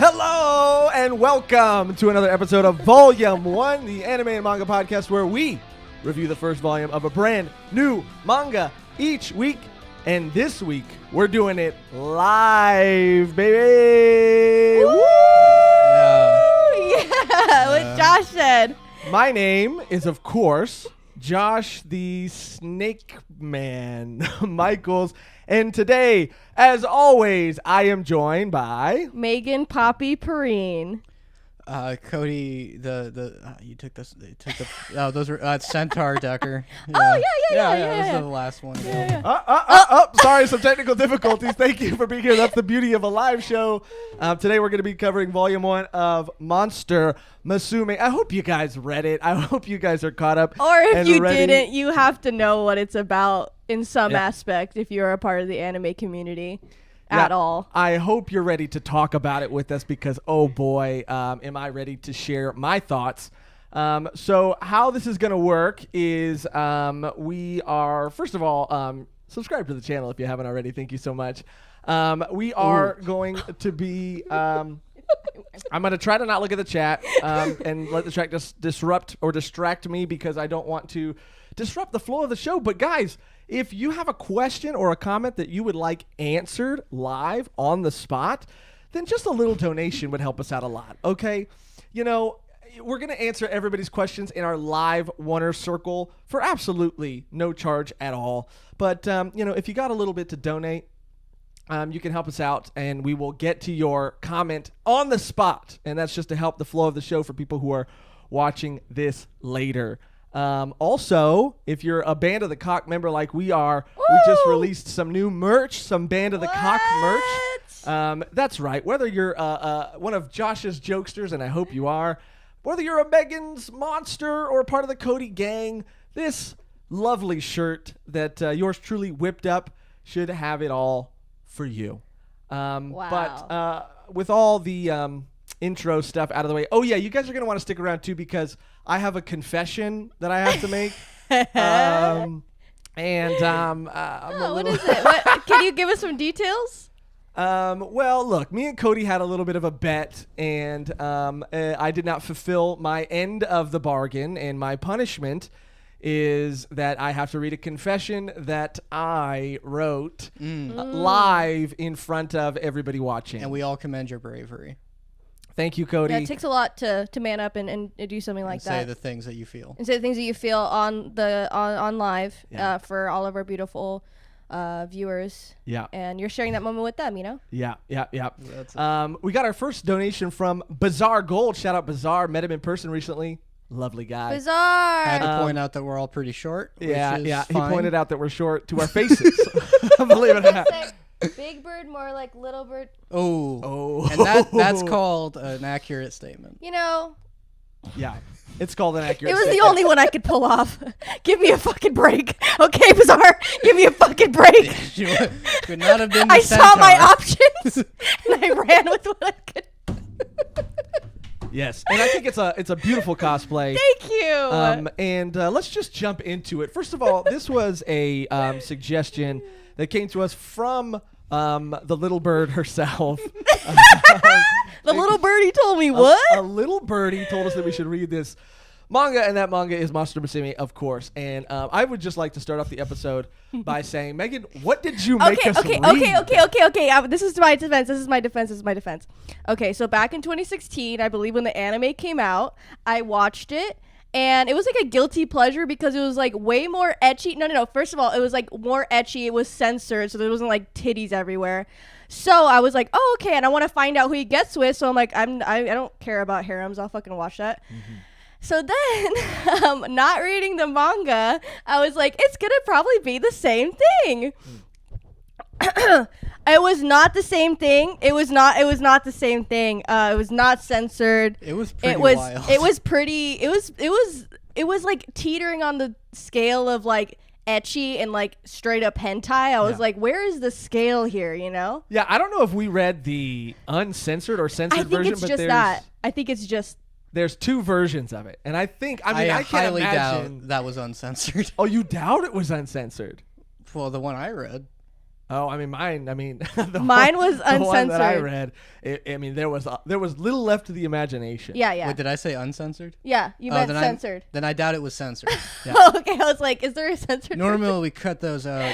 Hello and welcome to another episode of Volume 1, the anime and manga podcast where we review the first volume of a brand new manga each week. And this week, we're doing it live, baby! Woo! Yeah, what Josh said. My name is, of course, Josh the Snake Man Michaels. And today, as always, I am joined by Megan Poppy Perrine. Cody, you took this. Those were Centaur Decker. Yeah. Oh yeah. This is the last one. Sorry, some technical difficulties. Thank you for being here. That's the beauty of a live show. Today we're going to be covering Volume 1 of Monster Musume. I hope you guys read it. I hope you guys are caught up. Or if you didn't, you have to know what it's about in some aspect if you're a part of the anime community. At all. I hope you're ready to talk about it with us because, oh boy, am I ready to share my thoughts. So how this is going to work is we are, first of all, subscribe to the channel if you haven't already. Thank you so much. We are going to be, I'm going to try to not look at the chat and let the chat just disrupt or distract me because I don't want to disrupt the flow of the show. But guys, if you have a question or a comment that you would like answered live on the spot, then just a little donation would help us out a lot, okay? You know, we're going to answer everybody's questions in our live Oneer Circle for absolutely no charge at all. But, you know, if you got a little bit to donate, you can help us out, and we will get to your comment on the spot. And that's just to help the flow of the show for people who are watching this later. Also, if you're a Band of the Cock member like we are, we just released some new merch, some Band of the Cock merch. That's right. Whether you're one of Josh's jokesters, and I hope you are, whether you're a Megan's monster or part of the Cody gang, this lovely shirt that yours truly whipped up should have it all for you. But with all the intro stuff out of the way, oh yeah, you guys are going to want to stick around too because I have a confession that I have to make. What is it? Can you give us some details? Well, look, me and Cody had a little bit of a bet, and I did not fulfill my end of the bargain, and my punishment is that I have to read a confession that I wrote live in front of everybody watching. And we all commend your bravery. Thank you, Cody. Yeah, it takes a lot to man up and do something like that. Say the things that you feel. And say the things that you feel on live for all of our beautiful viewers. Yeah. And you're sharing that moment with them, you know? Yeah. We got our first donation from Bizarre Gold. Shout out Bizarre. Met him in person recently. Lovely guy. Bizarre. I had to point out that we're all pretty short. Yeah. Fine. He pointed out that we're short to our faces. Believe it or not. Big bird, more like little bird. Oh. And that's called an accurate statement. You know. Yeah. It's called an accurate It was statement. the only one I could pull off. Give me a fucking break. Okay, Bizarre? Give me a fucking break. Could not have been the I centaur. saw my options and I ran with what I could. Yes. And I think it's a beautiful cosplay. Thank you. And let's just jump into it. First of all, this was a suggestion that came to us from the little bird herself. The little birdie told me what? A little birdie told us that we should read this manga, and that manga is Monster Musume, of course. And I would just like to start off the episode by saying, Megan, what did you make us read? Okay. This is my defense. Okay, so back in 2016, I believe when the anime came out, I watched it. And it was like a guilty pleasure because it was like way more ecchi. No. First of all, it was like more ecchi. It was censored, so there wasn't like titties everywhere. So I was like, oh, okay. And I want to find out who he gets with. So I'm like, I don't care about harems. I'll fucking watch that. Mm-hmm. So then, not reading the manga, I was like, it's going to probably be the same thing. It was not the same thing. It was not the same thing. It was not censored. It was pretty wild. It was pretty. It was like teetering on the scale of like ecchi and like straight up hentai. I was like, where is the scale here, you know? Yeah, I don't know if we read the uncensored or censored version, but I think it's just there's two versions of it. And I think I can't highly imagine doubt that was uncensored. Oh, you doubt it was uncensored? Well, the one I read. Oh, I mean, mine. I mean, Mine was the one that I uncensored. read. I mean, there was little left to the imagination. Yeah, yeah. Wait, did I say uncensored? Yeah, you meant then censored. Then I doubt it was censored. Okay, I was like, is there a censored Normally we cut those out.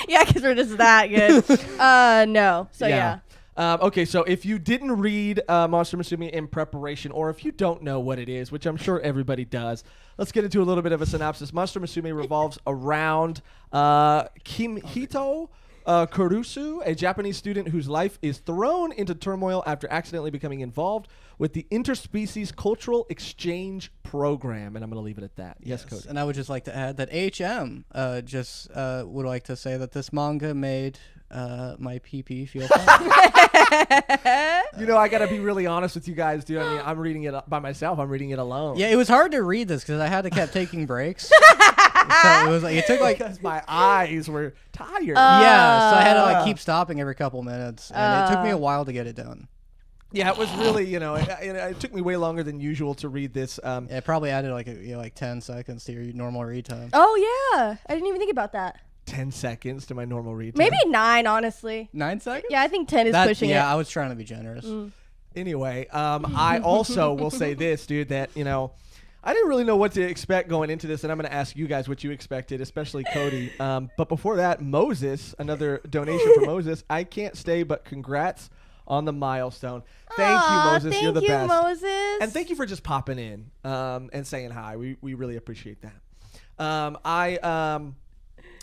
Yeah, because we're just that good. No. So yeah. Okay, so if you didn't read Monster Musume in preparation, or if you don't know what it is, which I'm sure everybody does, let's get into a little bit of a synopsis. Monster Musume revolves around Kimihito Kurusu, a Japanese student whose life is thrown into turmoil after accidentally becoming involved with the interspecies cultural exchange program. And I'm going to leave it at that. Yes, Cody. And I would just like to add that HM just would like to say that this manga made my PP feel fine. You know, I got to be really honest with you guys, dude. I mean, I'm reading it by myself. I'm reading it alone. Yeah, it was hard to read this because I had to keep taking breaks. So it was like it took like because my eyes were tired. yeah, so I had to like keep stopping every couple minutes, and it took me a while to get it done. Yeah, it was really, you know, it took me way longer than usual to read this. It probably added like like 10 seconds to your normal read time. Oh yeah, I didn't even think about that. 10 seconds to my normal read time. Maybe 9, honestly. 9 seconds? Yeah, I think 10 is pushing it. Yeah, I was trying to be generous. Anyway, I also will say this, dude, that, you know, I didn't really know what to expect going into this, and I'm going to ask you guys what you expected, especially Cody. But before that, Moses, another donation for Moses. I can't stay, but congrats on the milestone. Thank you, Moses. You're the best. Moses. And thank you for just popping in and saying hi. We really appreciate that.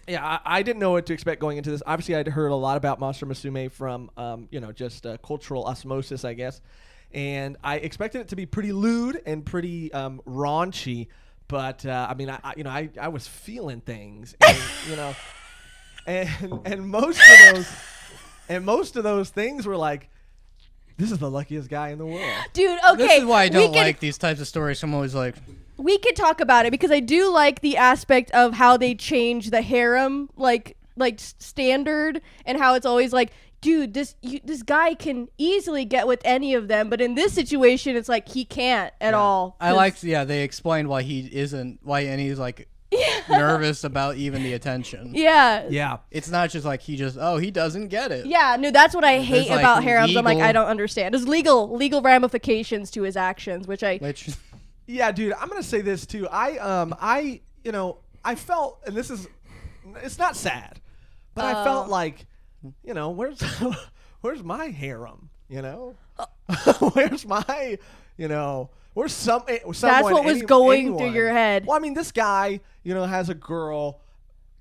I didn't know what to expect going into this. Obviously, I'd heard a lot about Monster Musume from, just cultural osmosis, I guess. And I expected it to be pretty lewd and pretty raunchy. But, I was feeling things. And, you know, and most of those things were like, this is the luckiest guy in the world. Dude, okay. This is why I don't like these types of stories. I'm always like... We could talk about it because I do like the aspect of how they change the harem like standard, and how it's always like, dude, this guy can easily get with any of them, but in this situation it's like he can't at all. I liked they explained why he isn't and he's like nervous about even the attention. Yeah. Yeah. It's not just like he doesn't get it. Yeah, no, that's what I hate like, about harems. I'm like, legal- I don't understand. There's legal ramifications to his actions, which Yeah, dude, I'm gonna say this too. I felt, and it's not sad, but I felt like, where's my harem? You know, where's my, where's someone? that's what was going through your head. Well, I mean, this guy, has a girl,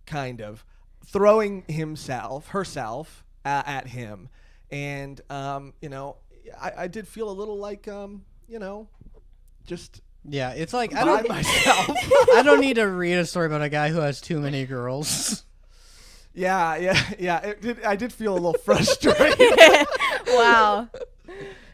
kind of throwing herself at him, and I did feel a little like just. Yeah, it's like I myself. I don't need to read a story about a guy who has too many girls. Yeah. I did feel a little frustrated. Wow.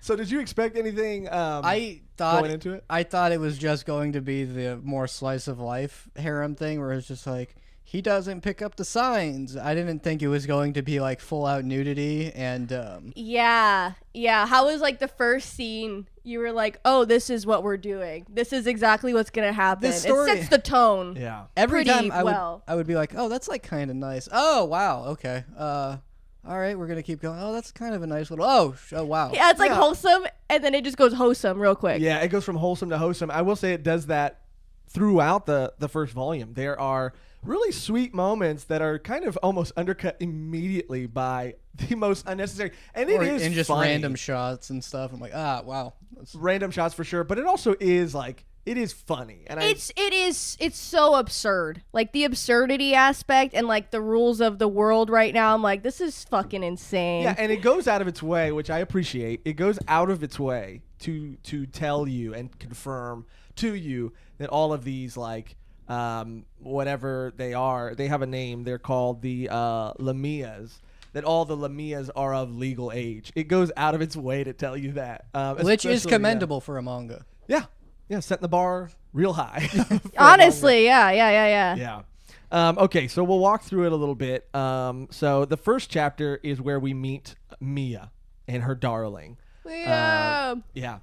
So, did you expect anything? Going into it, I thought it was just going to be the more slice of life harem thing, where it's just like he doesn't pick up the signs. I didn't think it was going to be like full out nudity and. Yeah. How was like the first scene? You were like, "Oh, this is what we're doing. This is exactly what's gonna happen." This story, it sets the tone. Yeah. Every pretty time well. I would be like, "Oh, that's like kind of nice. Oh, wow. Okay. All right, we're gonna keep going. Oh, that's kind of a nice little. Oh wow. Yeah, it's like wholesome, and then it just goes wholesome real quick. Yeah, it goes from wholesome to wholesome. I will say it does that throughout the first volume. There are really sweet moments that are kind of almost undercut immediately by the most unnecessary, and and just funny. random shots and stuff. I'm like, wow. Random shots for sure, but it also is like it is funny, and it's so absurd. Like the absurdity aspect and like the rules of the world right now. I'm like, this is fucking insane. Yeah, and it goes out of its way, which I appreciate. It goes out of its way to tell you and confirm to you that all of these like whatever they are, they have a name. They're called the Lamias. That all the Lamias are of legal age. It goes out of its way to tell you that, which is commendable for a manga. Yeah, setting the bar real high. Honestly, yeah. Yeah. Okay, so we'll walk through it a little bit. So the first chapter is where we meet Mia and her darling. Yeah. Yeah.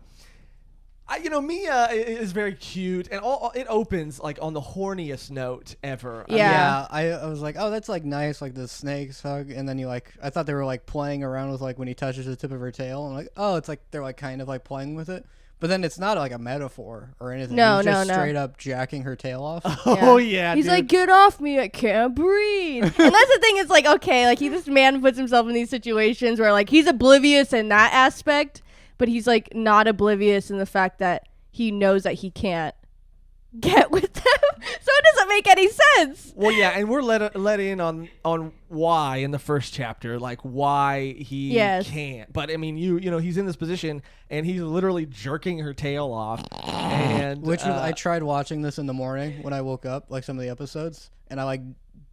Mia is very cute, and it opens like on the horniest note ever. Yeah. I was like, oh, that's like nice, like the snakes hug, and then I thought they were like playing around with like when he touches the tip of her tail. I'm like, oh, it's like they're like kind of like playing with it, but then it's not like a metaphor or anything. No, He's just no. straight up jacking her tail off. Oh yeah, He's dude. like, get off me, I can't breathe. And that's the thing, it's like, okay, like this man puts himself in these situations where like he's oblivious in that aspect, but he's like not oblivious in the fact that he knows that he can't get with them. So it doesn't make any sense. Well, yeah, and we're let in on why in the first chapter, like why he can't. But I mean, he's in this position and he's literally jerking her tail off. And I tried watching this in the morning when I woke up, like some of the episodes, and I like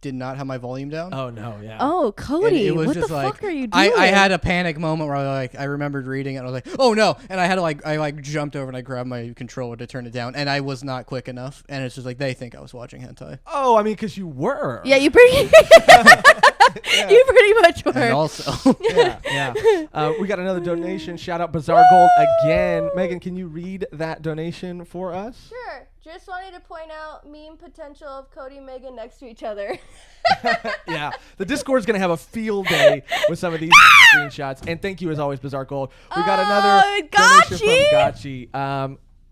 did not have my volume down. Oh no, yeah. Oh, Cody, what the fuck are you doing? I had a panic moment where I remembered reading it and I was like, oh no, and I had to I jumped over and I grabbed my controller to turn it down, and I was not quick enough, and it's just like they think I was watching hentai. Oh, I mean, because you were. Yeah, you pretty you pretty much were. And also, yeah. We got another donation. Shout out Bizarre Gold again. Megan, can you read that donation for us? Sure. Just wanted to point out meme potential of Cody and Megan next to each other. Yeah, the Discord's gonna have a field day with some of these screenshots. And thank you as always, Bizarre Gold. We got another donation from Gotchi.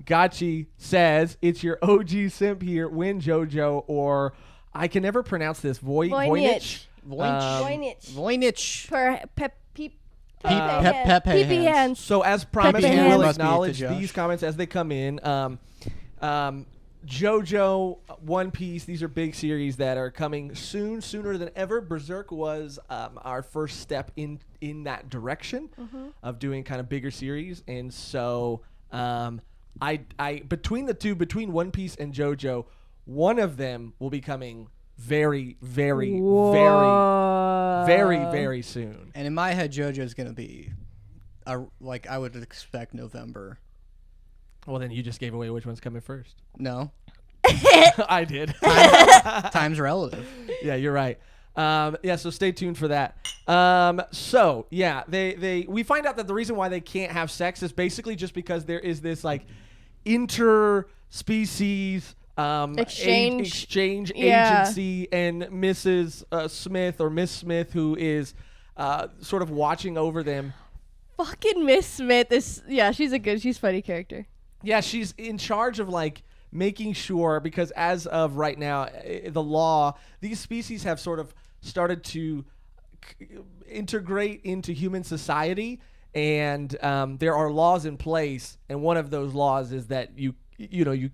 Gotchi says it's your OG simp here. Win JoJo, or I can never pronounce this. Voynich. Voynich. Peepee hands. So as promised, we Pepe will hands. acknowledge Must be to these comments as they come in. JoJo, One Piece, these are big series that are coming sooner than ever. Berserk was our first step in that direction of doing kind of bigger series, and so I between the two, between One Piece and JoJo, one of them will be coming very, very, very soon. And in my head, JoJo's gonna be, I would expect November. Well, then you just gave away which one's coming first. No, I did. time's relative. Yeah, you're right. So stay tuned for that. So yeah, we find out that the reason why they can't have sex is basically just because there is this like interspecies exchange agency, and Mrs. Smith or Miss Smith, who is sort of watching over them. Fucking Miss Smith is she's funny character. Yeah, she's in charge of like making sure, because as of right now, the law, these species have sort of started to integrate into human society, and there are laws in place, and one of those laws is that you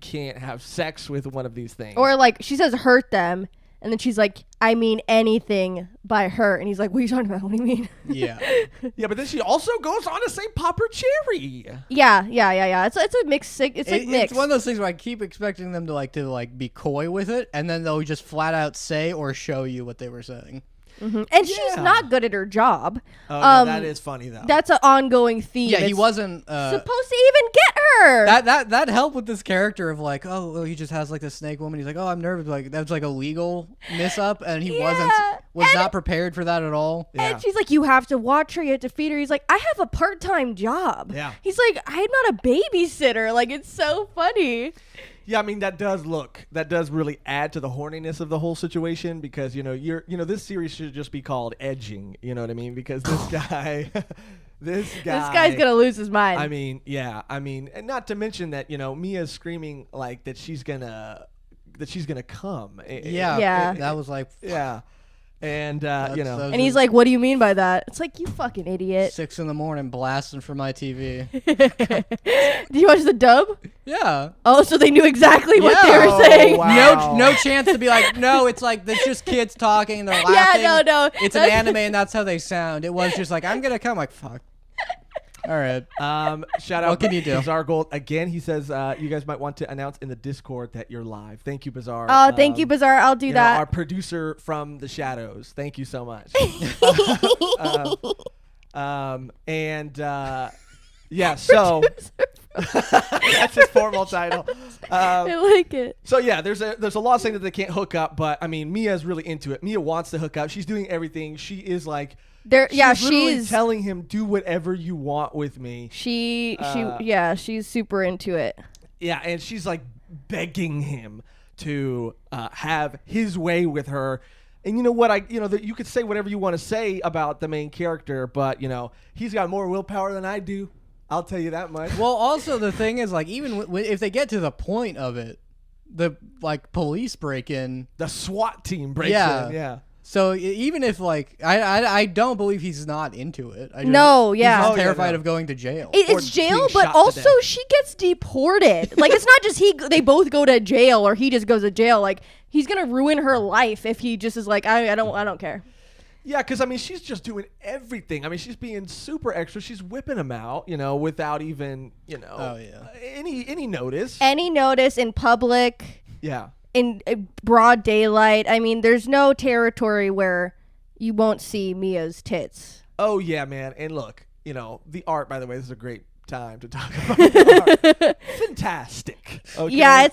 can't have sex with one of these things. Or like she says hurt them, and then she's like, I mean anything by hurt, and he's like, what are you talking about? What do you mean? Yeah. Yeah, but then she also goes on to say Popper Cherry. Yeah. It's a mixed. It's like mixed. It's one of those things where I keep expecting them to be coy with it, and then they'll just flat out say or show you what they were saying. Mm-hmm. And she's not good at her job. Oh, no, that is funny though. That's an ongoing theme. Yeah, he wasn't supposed to even get her. That helped with this character of like, oh, he just has like the snake woman. He's like, oh, I'm nervous. Like that was like a legal miss up, and he was not prepared for that at all. Yeah. And she's like, you have to watch her, you have to feed her. He's like, I have a part-time job. Yeah. He's like, I'm not a babysitter. Like, it's so funny. Yeah, I mean that does really add to the horniness of the whole situation, because this series should just be called edging, you know what I mean? Because this guy this guy's gonna lose his mind. I mean, and not to mention that, Mia's screaming like that she's gonna come. Yeah. That was like And and he's like, what do you mean by that? It's like, you fucking idiot. 6 a.m. blasting for my TV. Did you watch the dub? Yeah. Oh, so they knew exactly what they were saying. Wow. No chance to be like, no, it's like, it's just kids talking and they're laughing. Yeah, no. It's an anime and that's how they sound. It was just like, I'm going to come, like, fuck. All right. Shout out. What can you do? Bizarre Gold again. He says you guys might want to announce in the Discord that you're live. Thank you, Bizarre. Oh, thank you, Bizarre. I'll do that. Our producer from the shadows. Thank you so much. So that's his formal title. I like it. So yeah, there's a law saying that they can't hook up, but I mean, Mia's really into it. Mia wants to hook up. She's doing everything. She is like literally telling him, do whatever you want with me. She's super into it. Yeah, and she's like begging him to have his way with her. And you know what? You could say whatever you want to say about the main character, but he's got more willpower than I do. I'll tell you that much. Well, also the thing is, like, even if they get to the point of it, the police break in, the SWAT team breaks in. Yeah. So even if I don't believe he's not into it. He's just terrified of going to jail. It's jail, but also she gets deported. Like, it's not just they both go to jail or he just goes to jail. Like, he's gonna ruin her life if he just is like, I don't care. Yeah, because she's just doing everything. She's being super extra. She's whipping him out, without even, any notice. Any notice in public. Yeah. In broad daylight. There's no territory where you won't see Mia's tits. Oh yeah, man. And look, the art. By the way, this is a great time to talk about the art. Fantastic. Okay? Yeah,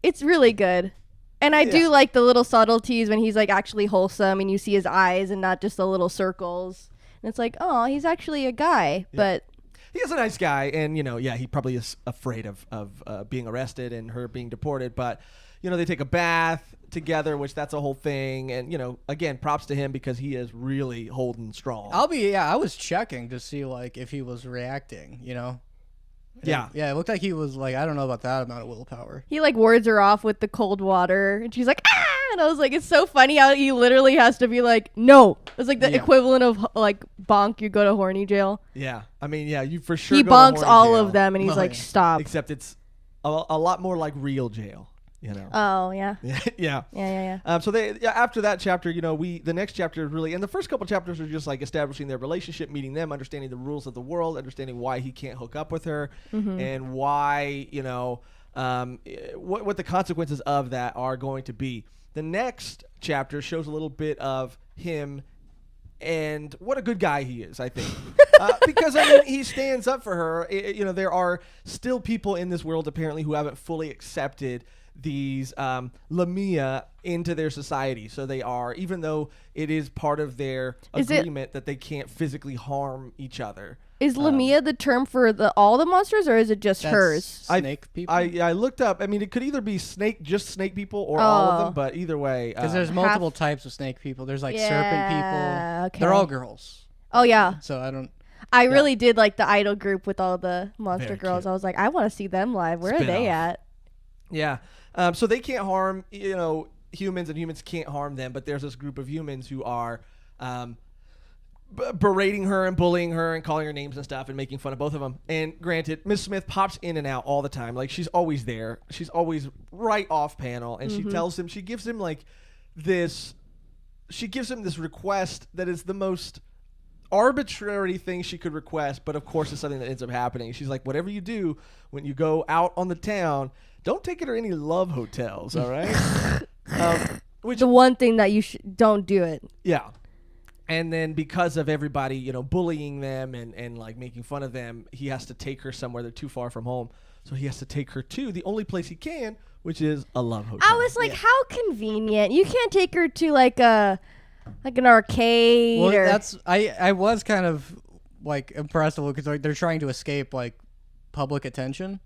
it's really good. And I do like the little subtleties when he's like actually wholesome and you see his eyes and not just the little circles. And it's like, oh, he's actually a guy. Yeah. But he is a nice guy. And, he probably is afraid of being arrested and her being deported. But, they take a bath together, which that's a whole thing. And, again, props to him because he is really holding strong. I was checking to see, if he was reacting, Yeah. Yeah, it looked like he was I don't know about that amount of willpower. He wards her off with the cold water and she's like, ah! And I was like, it's so funny how he literally has to be like, no. It's like the equivalent of bonk, you go to horny jail. Yeah. you for sure he go bonks to all jail. of them and he's like, stop. Except it's a lot more like real jail. Oh yeah. Yeah. So after that chapter, the next chapter is really, and the first couple chapters are just establishing their relationship, meeting them, understanding the rules of the world, understanding why he can't hook up with her, and why what the consequences of that are going to be. The next chapter shows a little bit of him. And what a good guy he is, I think. Because, he stands up for her. There are still people in this world, apparently, who haven't fully accepted these Lamia into their society. So they are, even though it is part of their agreement that they can't physically harm each other. Is Lamia the term for all the monsters, or is it just hers? Snake people? I looked up. It could either be just snake people or all of them, but either way. Because there's multiple types of snake people. There's serpent people. Okay. They're all girls. Oh, yeah. So I don't... I really did like the idol group with all the monster Very girls. cute. I was like, I want to see them live. Where are they at? Yeah. So they can't harm, humans, and humans can't harm them. But there's this group of humans who are berating her and bullying her and calling her names and stuff and making fun of both of them. And granted, Miss Smith pops in and out all the time. She's always there. She's always right off panel. And she gives him this request that is the most arbitrary thing she could request. But of course, it's something that ends up happening. She's like, whatever you do when you go out on the town, don't take her to any love hotels, all right? The one thing that you don't do it. Yeah. And then because of everybody, bullying them and making fun of them, he has to take her somewhere. They're too far from home. So he has to take her to the only place he can, which is a love hotel. I was like, how convenient. You can't take her to an arcade. Well, that's I was kind of impressed because they're trying to escape public attention.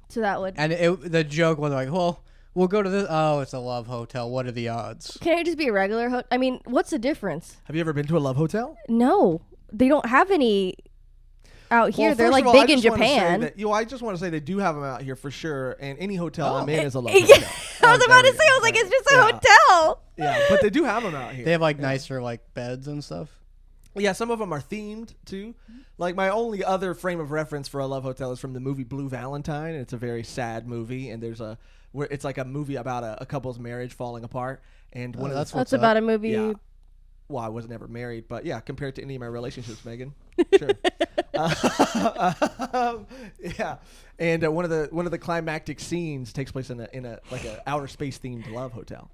So that would. And the joke was well, we'll go to this. Oh, it's a love hotel. What are the odds? Can it just be a regular hotel? What's the difference? Have you ever been to a love hotel? No, they don't have any out here. They're big in Japan. I just want to say they do have them out here for sure. And any hotel I'm in is a love hotel. I was about to say, it's just a hotel. Yeah, but they do have them out here. They have nicer beds and stuff. Yeah, some of them are themed too. My only other frame of reference for a love hotel is from the movie Blue Valentine. And it's a very sad movie, and it's a movie about a couple's marriage falling apart. And that's about a movie. Yeah. Well, I was never married, but yeah, compared to any of my relationships, Megan, sure. Yeah, and one of the climactic scenes takes place in a outer space themed love hotel.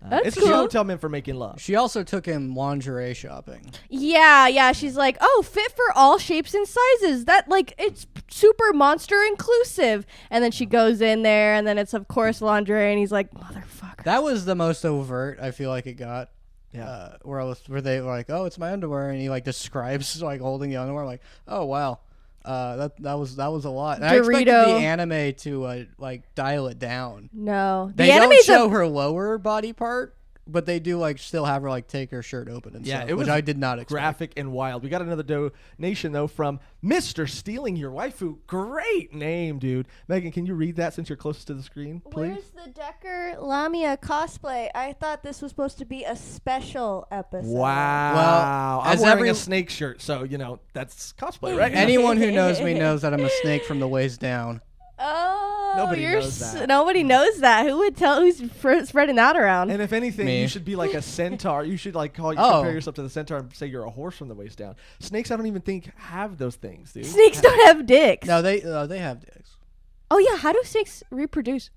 That's it's cool. a hotel meant for making love. She also took him lingerie shopping. Yeah. She's like, oh, fit for all shapes and sizes. That it's super monster inclusive. And then she goes in there, and then it's of course lingerie, and he's like, motherfucker. That was the most overt I feel like it got. Yeah. where they were like, oh, it's my underwear, and he like describes like holding the underwear, like, oh wow, that was a lot. And I expected the anime to like dial it down. No, They don't show her lower body part, but they do like still have her like take her shirt open and stuff, which I did not expect. Graphic and wild. We got another donation though from Mr. Stealing Your Waifu. Great name, dude. Megan, can you read that since you're closest to the screen, please? Where's the Decker Lamia cosplay? I thought this was supposed to be a special episode. Wow. Well, I'm wearing a snake shirt, so that's cosplay, right? Anyone who knows me knows that I'm a snake from the waist down. Oh, Nobody knows that. Nobody knows that. Who would tell? Who's spreading that around? And if anything, Me. you should be like a centaur. You should like compare yourself to the centaur and say you're a horse from the waist down. Snakes, I don't even think have those things, dude. Snakes don't have dicks. No, they have dicks. Oh yeah, how do snakes reproduce?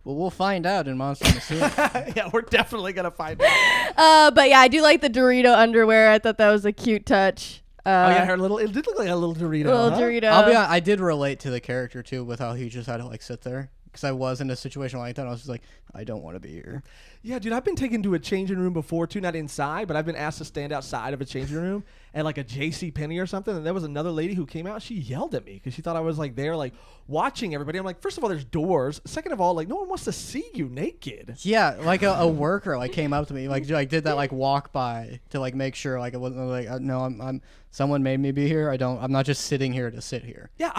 Well, we'll find out in Monster Musume. Yeah, we're definitely gonna find out. But yeah, I do like the Dorito underwear. I thought that was a cute touch. Oh yeah, it did look like a little Dorito. Dorito. I'll be honest, I did relate to the character too with how he just had to like sit there, because I was in a situation like that. And I was just like, I don't want to be here. Yeah, dude, I've been taken to a changing room before too, not inside, but I've been asked to stand outside of a changing room at like a J.C. Penney or something. And there was another lady who came out. She yelled at me because she thought I was like there, like watching everybody. I'm like, first of all, there's doors. Second of all, like no one wants to see you naked. Yeah, like a worker like came up to me, like did that like walk by to like make sure like it wasn't like no, I'm someone made me be here. I'm not just sitting here to sit here. Yeah,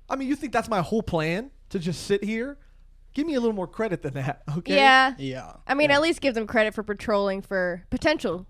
I mean, you think that's my whole plan to just sit here? Give me a little more credit than that, okay? Yeah. I mean, at least give them credit for patrolling for potential.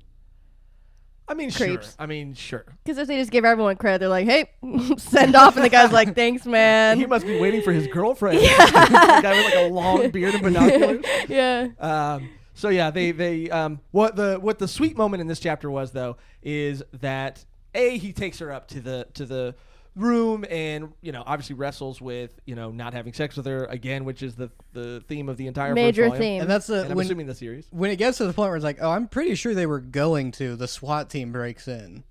I mean, creeps. Sure. Because if they just give everyone credit, they're like, hey, send off. And the guy's like, thanks, man. He must be waiting for his girlfriend. Yeah. The guy with like a long beard and binoculars. Yeah. So yeah, they what the sweet moment in this chapter was though is that he takes her up to the room and obviously wrestles with not having sex with her again, which is the theme of the entire major first volume. theme. And that's I'm assuming the series. When it gets to the point where it's like, oh, I'm pretty sure they were going to, the SWAT team breaks in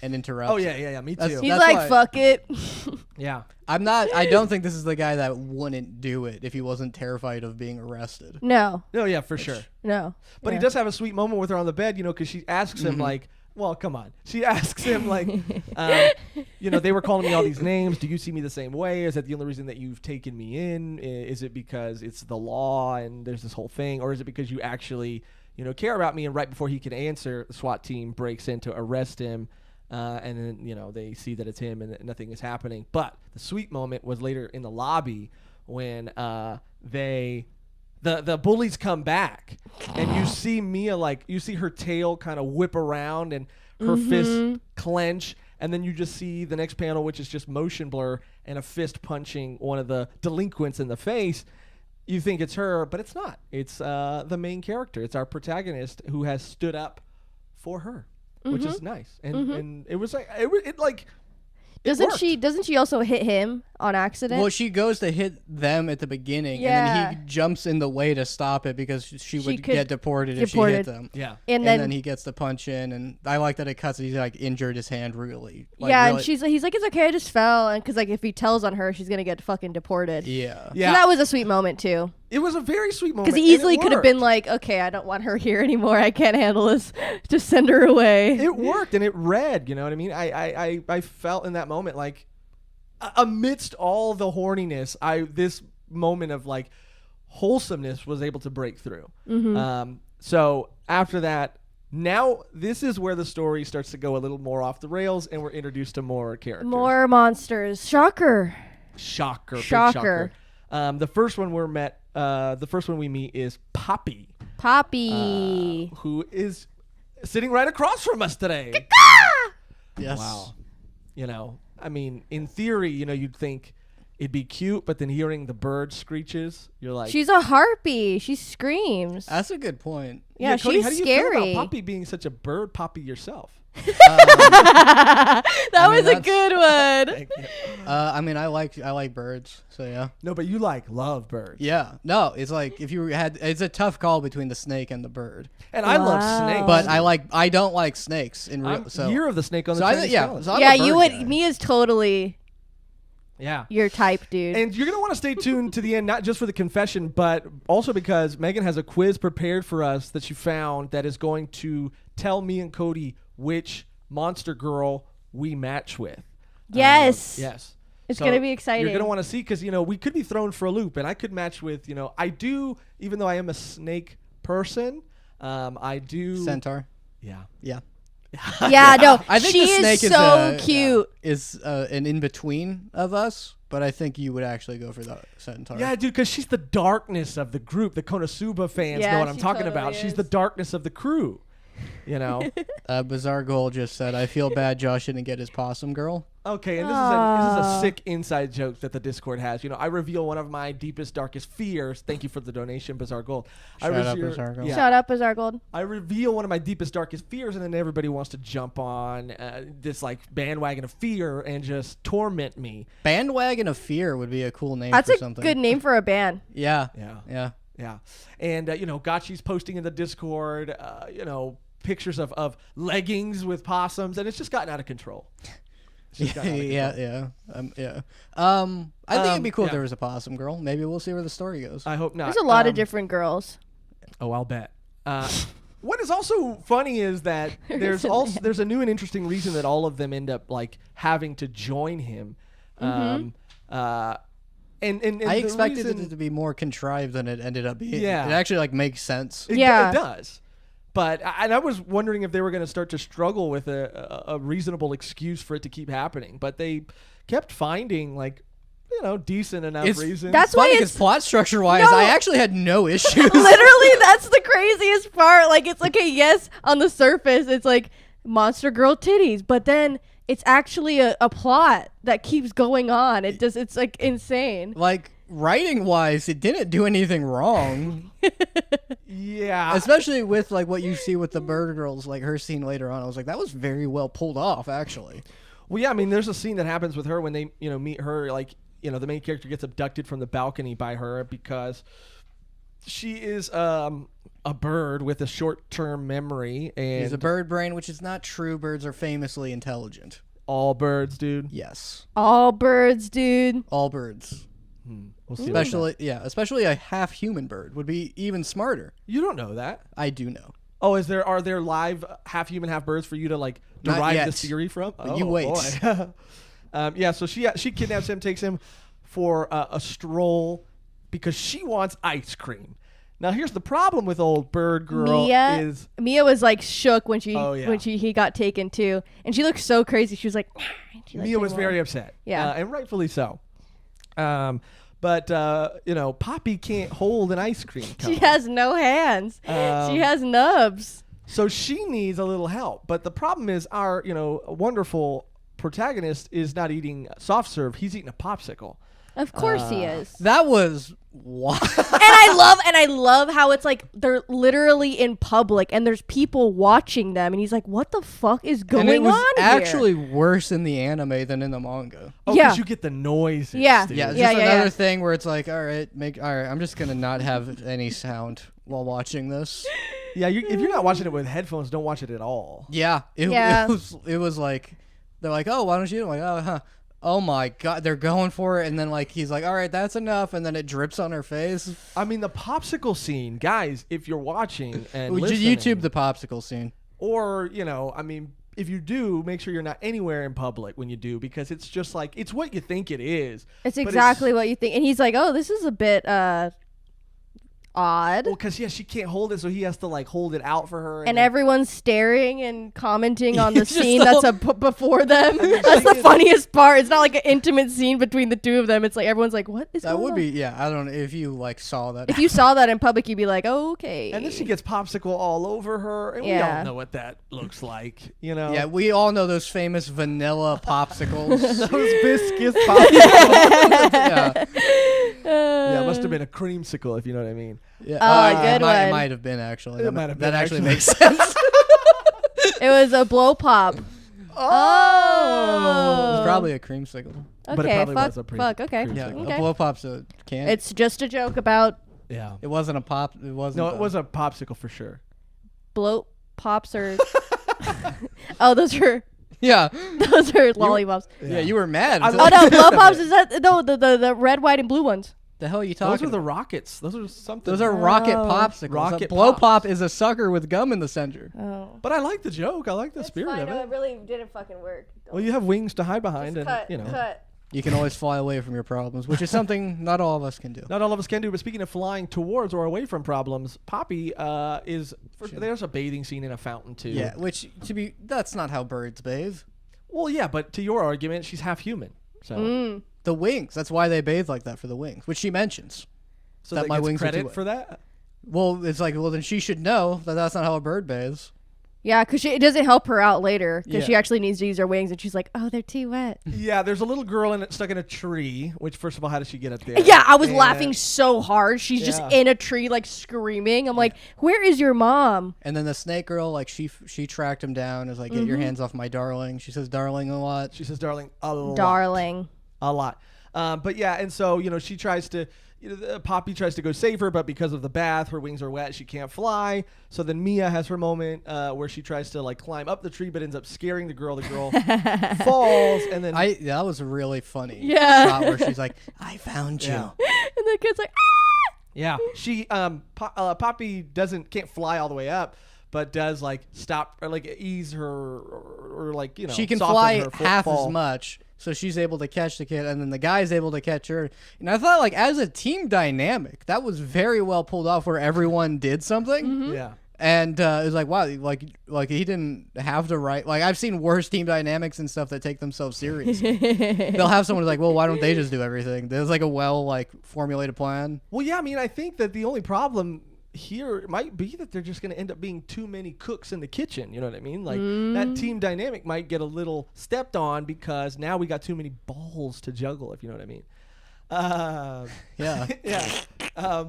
and interrupts. Oh yeah, me too. He's like, fuck it. Yeah. I don't think this is the guy that wouldn't do it if he wasn't terrified of being arrested. No. No, yeah, for sure. No. But he does have a sweet moment with her on the bed, because she asks him like, well, come on. She asks him like, they were calling me all these names. Do you see me the same way? Is that the only reason that you've taken me in? Is it because it's the law and there's this whole thing? Or is it because you actually, care about me? And right before he can answer, the SWAT team breaks in to arrest him. And then, they see that it's him and that nothing is happening. But the sweet moment was later in the lobby when the bullies come back and you see Mia, like you see her tail kind of whip around and her fist clench. And then you just see the next panel, which is just motion blur and a fist punching one of the delinquents in the face. You think it's her, but it's not. It's the main character. It's our protagonist who has stood up for her. Which is nice, and it was like it like. Doesn't she also hit him on accident? Well, she goes to hit them at the beginning, and then he jumps in the way to stop it because she would get deported if she hit them. Yeah, and then he gets the punch in, and I like that it cuts. He's like injured his hand really. Like, and he's like, it's okay, I just fell, and because like if he tells on her, she's gonna get fucking deported. Yeah. So that was a sweet moment too. It was a very sweet moment because he easily could have been like, okay, I don't want her here anymore. I can't handle this. Just send her away. It worked and it read. You know what I mean? I felt in that moment like, amidst all the horniness, this moment of like wholesomeness was able to break through. So after that, now this is where the story starts to go a little more off the rails, and we're introduced to more characters, more monsters. Shocker. Big shocker. The first one we meet is Poppy. Who is sitting right across from us today. Yes. Wow. I mean, in theory, you'd think it'd be cute, but then hearing the bird screeches, you're like, she's a harpy. She screams. That's a good point. Yeah, Cody, she's how do you scary. feel about Poppy being such a bird poppy yourself? That was a good one. Thank you. I mean, I like birds, so yeah. No, but you love birds. Yeah. No, it's like it's a tough call between the snake and the bird. And I love snakes. But I don't like snakes in real. So year of the snake on the so Chinese calendar. So I'm a bird guy. Mia's totally Yeah. Your type, dude. And you're going to want to stay tuned to the end, not just for the confession, but also because Megan has a quiz prepared for us that she found that is going to tell me and Cody which monster girl we match with. Yes. Yes. It's So going to be exciting. You're going to want to see because, we could be thrown for a loop. And I could match with, I do, even though I am a snake person, I do. Centaur. Yeah. Yeah. Yeah, no. I think she the snake is so cute. Is an in between of us, but I think you would actually go for the centaur. Yeah, dude, because she's the darkness of the group. The Konosuba fans Yeah, know what I'm she talking totally about. She's is. the darkness of the crew. Bizarre Goal just said, "I feel bad. Josh didn't get his possum girl." Okay, and this is a sick inside joke that the Discord has. I reveal one of my deepest, darkest fears. Thank you for the donation, Bizarre Gold. Shout out, Bizarre Gold. Yeah. Shout out, Bizarre Gold. I reveal one of my deepest, darkest fears, and then everybody wants to jump on this bandwagon of fear and just torment me. Bandwagon of Fear would be a cool name That's for a something. good name for a band. Yeah. Yeah. Yeah. Yeah. And, Gotchi's posting in the Discord, pictures of leggings with possums, and it's just gotten out of control. Yeah. I think it'd be cool if there was a possum girl. Maybe we'll see where the story goes. I hope not. There's a lot of different girls. Oh, I'll bet. What is also funny is that there's a new and interesting reason that all of them end up having to join him. And I the expected reason, it to be more contrived than it ended up being. Yeah. It actually makes sense. It does. But I was wondering if they were going to start to struggle with a reasonable excuse for it to keep happening. But they kept finding decent enough reasons. That's funny why because plot structure wise, No. I actually had no issues. Literally, that's the craziest part. It's okay, yes, on the surface, it's monster girl titties, but then it's actually a plot that keeps going on. It's insane. Writing wise, it didn't do anything wrong. Yeah. Especially with what you see with the bird girls, her scene later on. I was like, that was very well pulled off, actually. Well, yeah, I mean, there's a scene that happens with her when they, meet her, the main character gets abducted from the balcony by her because she is a bird with a short-term memory. And He's a bird brain, which is not true. Birds are famously intelligent. all birds, dude. Yes. All birds, dude. All birds. We'll see about that. Especially a half human bird would be even smarter. You don't know that. I do know. Oh, are there live half human, half birds for you to Not derive yet. this theory from? But you wait. Boy. Yeah, so she kidnaps him, takes him for a stroll because she wants ice cream. Now here's the problem with old bird girl is Mia was shook when Oh, he got taken too, and she looked so crazy. She was like, Mia was very upset. Yeah. And rightfully so. But Poppy can't hold an ice cream cone. She has no hands. She has nubs. So she needs a little help. But the problem is our, wonderful protagonist is not eating soft serve. He's eating a popsicle. Of course he is. That was wild. And I love how it's they're literally in public and there's people watching them and he's like, what the fuck is going And it was on actually here? worse in the anime than in the manga. Oh, Yeah. because you get the noises. Yeah. dude. Yeah, it's Yeah, just yeah, another yeah. thing where it's like, all right, I'm just gonna not have any sound while watching this. Yeah, if you're not watching it with headphones, don't watch it at all. Yeah, Yeah. it was like they're like, oh, why don't you? I'm like, oh, huh. Oh my god, they're going for it, and then he's like, all right, that's enough, and then it drips on her face. I mean, the popsicle scene, guys. If you're watching and Would listening, you YouTube the popsicle scene? or if you do, make sure you're not anywhere in public when you do, because it's just it's what you think it is. It's but exactly what you think. And he's like, oh, this is a bit odd. Well, because she can't hold it, so he has to hold it out for her. And then- everyone's staring and commenting on the It's just scene the that's before them. That's the funniest part. It's not like an intimate scene between the two of them. It's everyone's like, what is That going would on? be, yeah. I don't know if you saw that. If you saw that in public, you'd be like, oh, okay. And then she gets popsicle all over her, and we Yeah. all know what that looks like, Yeah, we all know those famous vanilla popsicles. Those viscous popsicles. yeah, Yeah, it must have been a creamsicle, if you know what I mean. yeah. Oh, good it might, one. It might have been actually. It might have that been, actually actually. makes sense. It was a blow pop. Oh! It's probably a creamsicle. But it Okay, probably fuck, was a fuck, okay. creamsicle. Yeah, Okay. a blow pop's a can. It's just a joke about Yeah. It wasn't a pop. It wasn't. No, it was a popsicle for sure. blow pops or... Oh, those are Yeah. Those are lollipops. Yeah, you were mad. I until- Oh no, blow pops is that no the red, white, and blue ones. The hell are you Those talking are the about? rockets. Those are something. Those are rocket Oh. popsicles. Rocket Blow pops. pop is a sucker with gum in the center. Oh. But I like the joke. I like the spirit of it. really didn't fucking work. Well, you have wings to hide behind, and you know. cut. You can always fly away from your problems, which is something not all of us can do. Not all of us can do, but speaking of flying towards or away from problems, Poppy there's a bathing scene in a fountain too. Yeah, which that's not how birds bathe. Well, yeah, but to your argument, she's half human, so The wings. That's why they bathe like that, for the wings, which she mentions. so that that my gets wings are credit too for that. Well, it's like, well, then she should know that that's not how a bird bathes. Yeah, because it doesn't help her out later because Yeah. she actually needs to use her wings, and she's like, "Oh, they're too wet." Yeah, there's a little girl stuck in a tree. Which, first of all, how does she get up there? Yeah, I was And- laughing so hard. She's just Yeah. in a tree, like screaming. I'm like, "Where is your mom?" And then the snake girl, like she tracked him down. Is like, get your hands off my darling. She says darling a lot. She says, "Darling, a lot." Darling. A lot. But yeah, and so, she tries to, Poppy tries to go save her, but because of the bath, her wings are wet, she can't fly. So then Mia has her moment where she tries to like climb up the tree, but ends up scaring the girl. The girl falls, and then That was a really funny Yeah. shot where she's like, I found you. Yeah. And the kid's like, "Ah!" yeah, she Poppy can't fly all the way up, but does like stop or like ease her or like She can soften fly her half fall. as much, so she's able to catch the kid, and then the guy's able to catch her. And I thought, like, as a team dynamic, that was very well pulled off, where everyone did something. Yeah. And it was like, wow, like he didn't have to write. Like, I've seen worse team dynamics and stuff that take themselves seriously. They'll have someone who's like, well, why don't they just do everything? There's like a formulated plan. Well, yeah, I mean, I think that the only problem here might be that they're just going to end up being too many cooks in the kitchen. You know what I mean? Like that team dynamic might get a little stepped on because now we got too many balls to juggle, if you know what I mean. Yeah. Yeah.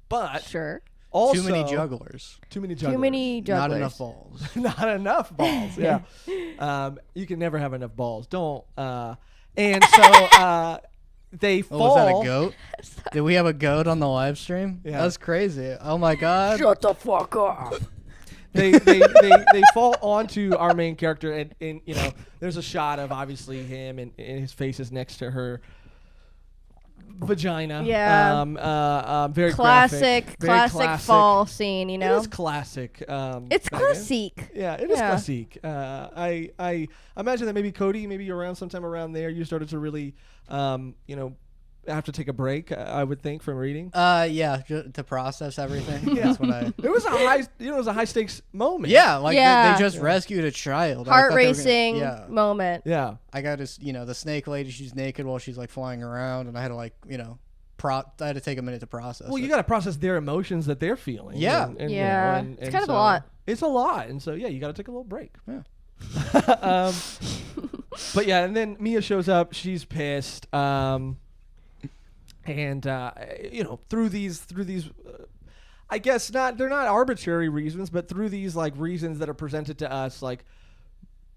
But "Sure." also Too many jugglers. Too many jugglers. Too many jugglers. Not enough balls. Not enough balls. Yeah. You can never have enough balls. Don't. And so they fall. Oh, was that a goat? Did we have a goat on the live stream? Yeah. That's crazy. Oh my god. Shut the fuck up. They fall onto our main character, and there's a shot of obviously him, and his face is next to her vagina. Yeah. Very Classic, graphic, very classic fall scene. It is classic. It's Megan. classic. Yeah, it is Yeah. classic. I imagine that maybe Cody, maybe around sometime around there, you started to really, have to take a break. I would think from reading. Yeah, to process everything. Yeah. That's what I. It was a high stakes moment. Yeah, like Yeah. They just rescued a child. I Heart thought they were gonna- racing Yeah. moment. Yeah. I got this, the snake lady. She's naked while she's like flying around, and I had to I had to take a minute to process. Well, it. you got to process their emotions that they're feeling. Yeah. Yeah. It's kind of a lot. It's a lot, and so yeah, you got to take a little break. Yeah. But yeah, and then Mia shows up. She's pissed. And through these, I guess they're not arbitrary reasons, but through these like reasons that are presented to us, like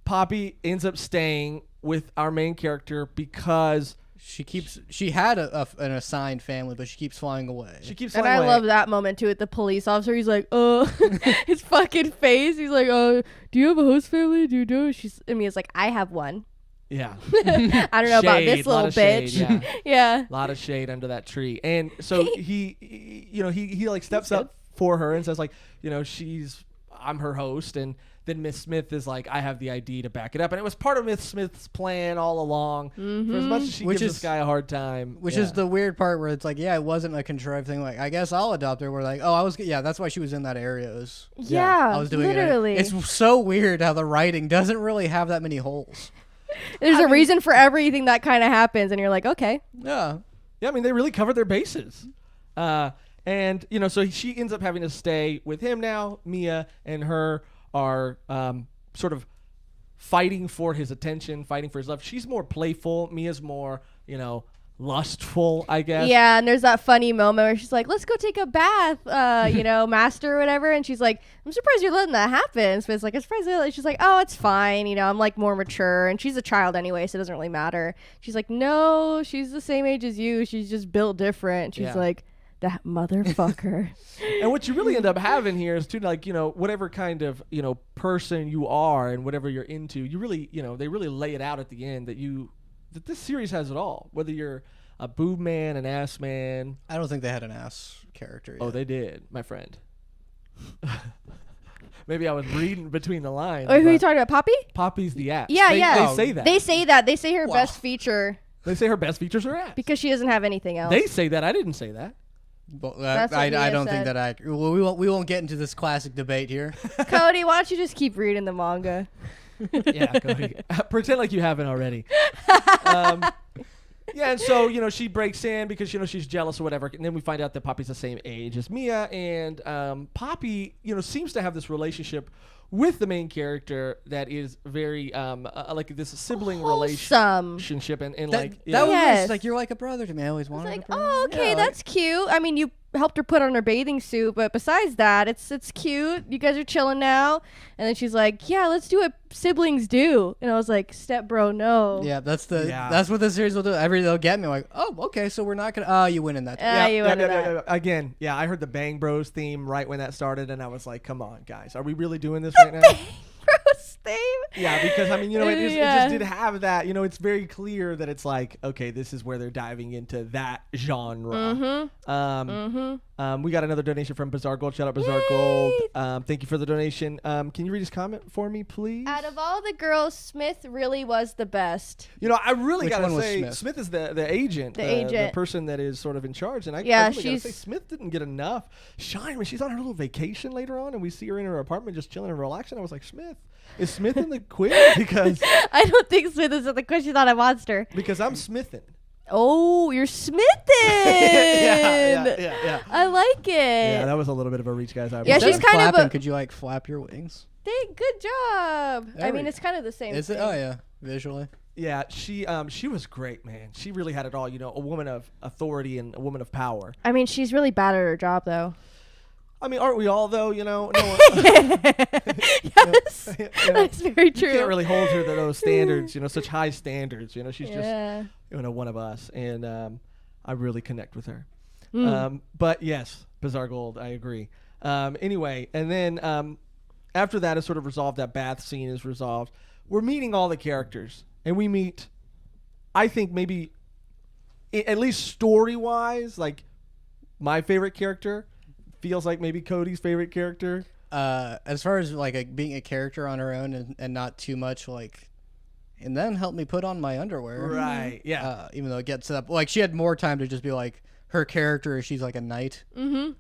Poppy ends up staying with our main character because she had an assigned family, but she keeps flying away. she keeps. And flying I away. love that moment too with the police officer. He's like, his fucking face. He's like, do you have a host family? Do you know? Mia's like, I have one. Yeah. I don't know about this Shade, lot little of shade, bitch. yeah. Yeah. A lot of shade under that tree, and so he like steps up for her and says like, I'm her host, and then Miss Smith is like, I have the ID to back it up, and it was part of Miss Smith's plan all along. For as much as she gives this guy a hard time, Which is the weird part where it's like, yeah, it wasn't a contrived thing. Like, I guess I'll adopt her. We're like, that's why she was in that area. Yeah. I was doing literally. it. It's so weird how the writing doesn't really have that many holes. There's a reason for everything that kind of happens, and you're like, okay. Yeah. Yeah, I mean, they really covered their bases. And, so she ends up having to stay with him now. Mia and her are sort of fighting for his attention, fighting for his love. She's more playful. Mia's more, lustful, I guess. Yeah, and there's that funny moment where she's like, let's go take a bath, master or whatever. And she's like, I'm surprised you're letting that happen. So it's like, I'm surprised. She's like, oh, it's fine. I'm like more mature. And she's a child anyway, so it doesn't really matter. She's like, no, she's the same age as you. She's just built different. She's Yeah. like, That motherfucker. And what you really end up having here is to like, whatever kind of, person you are and whatever you're into, you really, they really lay it out at the end that this series has it all. Whether you're a boob man, an ass man. I don't think they had an ass character yet. Oh, they did, my friend. Maybe I was reading between the lines. Oh, who are you talking about? Poppy? Poppy's the ass. Yeah, They say that. They say that. They say her Wow. best feature They say her best features are ass. because she doesn't have anything else. They say that. I didn't say that. But, That's what I Mia don't think said. that well, we won't get into this classic debate here. Cody, why don't you just keep reading the manga? Yeah, Cody. Pretend like you haven't already. Yeah, and so, she breaks in because, she's jealous or whatever. And then we find out that Poppy's the same age as Mia. And Poppy, seems to have this relationship with the main character that is very, like this sibling Wholesome. relationship. And That, like, that was Yes. nice. Like, you're like a brother to me. I always It's wanted like, a brother. oh, okay, Yeah, that's cute. I mean, you helped her put on her bathing suit, but besides that, it's cute. You guys are chilling now. And then she's like, yeah, let's do what siblings do. And I was like, step bro, no. Yeah, that's Yeah. that's what the series will do. They'll get me like, oh, okay, so we're not gonna. You win in that. You went to that. Again, yeah, I heard the Bang Bros theme right when that started, and I was like, come on, guys. Are we really doing this right now? Gross theme. Yeah, because, it just Yeah. did have that. It's very clear that it's like, okay, this is where they're diving into that genre. We got another donation from Bizarre Gold. Shout out Bizarre Gold. Thank you for the donation. Can you read his comment for me, please? Out of all the girls, Smith really was the best. I really Which gotta one was say, Smith? Smith is the agent, The the agent. person that is sort of in charge. And I Yeah, really gotta say, she's- Smith didn't get enough shine when she's on her little vacation later on, and we see her in her apartment just chilling and relaxing. I was like, is Smith in the quiz? Because I don't think Smith is at the question on a monster. I'm Smithin'. Oh, you're Smithin'. Yeah. I like it. Yeah, that was a little bit of a reach, guys. Yeah, Instead she's of kind of flapping, a- Could you like flap your wings? Good job. There I we mean, go. it's kind of the same Is it? thing. Oh yeah, visually. Yeah, she was great, man. She really had it all. A woman of authority and a woman of power. I mean, she's really bad at her job, though. I mean, aren't we all though? No one, Yes, that's very you true. can't really hold her to those standards. Such high standards. She's Yeah. just one of us, and I really connect with her. Mm. But yes, Bizarre Gold, I agree. Anyway, and then after that is sort of resolved, that bath scene is resolved. We're meeting all the characters, and we meet, I think maybe, at least story-wise, like my favorite character feels like maybe Cody's favorite character. As far as like being a character on her own and not too much like, and then help me put on my underwear. Right. Yeah. Even though it gets up, like she had more time to just be like her character. She's like a knight. Mm-hmm.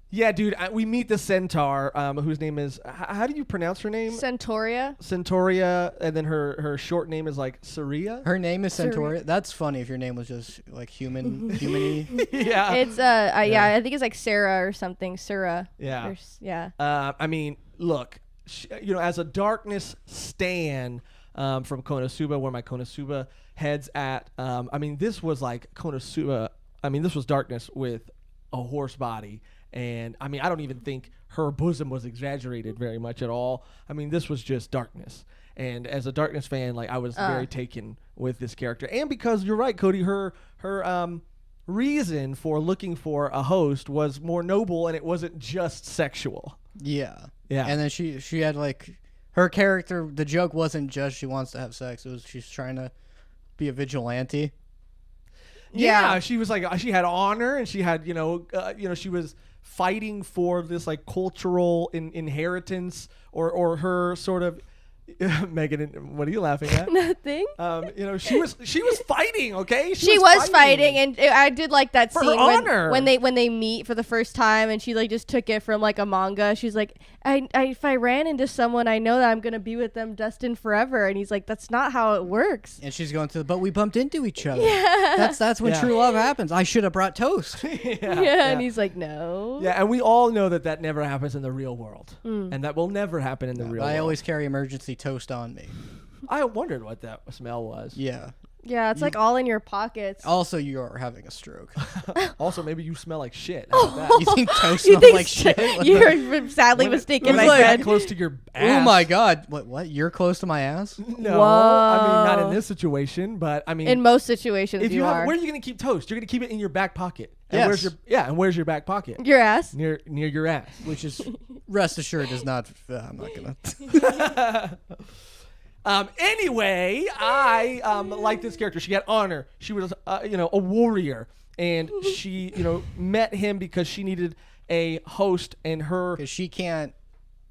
Yeah, dude. We meet the centaur, whose name is. How do you pronounce her name? Centauria. Centauria, and then her short name is like Saria. Her name is Centauria. That's funny if your name was just like humany. Yeah. It's I think it's like Sarah or something. Sarah. Yeah. Yeah. I mean, look, as a darkness stan from Konosuba, where my Konosuba head's at. I mean, this was like Konosuba. I mean, this was darkness with a horse body. And I mean, I don't even think her bosom was exaggerated very much at all. I mean, this was just darkness. And as a darkness fan, like I was very taken with this character. And because you're right, Cody, her reason for looking for a host was more noble, and it wasn't just sexual. Yeah. Yeah. And then she had like her character. The joke wasn't just she wants to have sex. It was she's trying to be a vigilante. Yeah, she was like she had honor, and she had she was fighting for this like cultural inheritance or her sort of Megan, what are you laughing at? Nothing. She was fighting. Okay, She was fighting, and I did like that For her scene honor. when they meet for the first time, and she like just took it from like a manga. She's like, if I ran into someone, I know that I'm gonna be with them destined forever, and he's like, that's not how it works. And she's going through, but we bumped into each other. Yeah. That's when Yeah. true love happens. I should have brought toast. Yeah, and he's like, no. Yeah, and we all know that never happens in the real world, and that will never happen in the real world. I always carry emergency toast on me. I wondered what that smell was. Yeah. Yeah, it's like all in your pockets. Also, you're having a stroke. Also, maybe you smell like shit. How about that? You think toast You smells think like shit? You're sadly mistaken, Who's my like that friend. close to your ass? Oh my god. What? You're close to my ass? No, I mean not Whoa. in this situation, but I mean In most situations, if you have, are. where are you going to keep toast? You're going to keep it in your back pocket. And Yes. where's your back pocket? Your ass. Near your ass. Which is, rest assured, is not. I'm not gonna. Anyway, I like this character. She had honor. She was, a warrior, and she, met him because she needed a host, and her. Because she can't,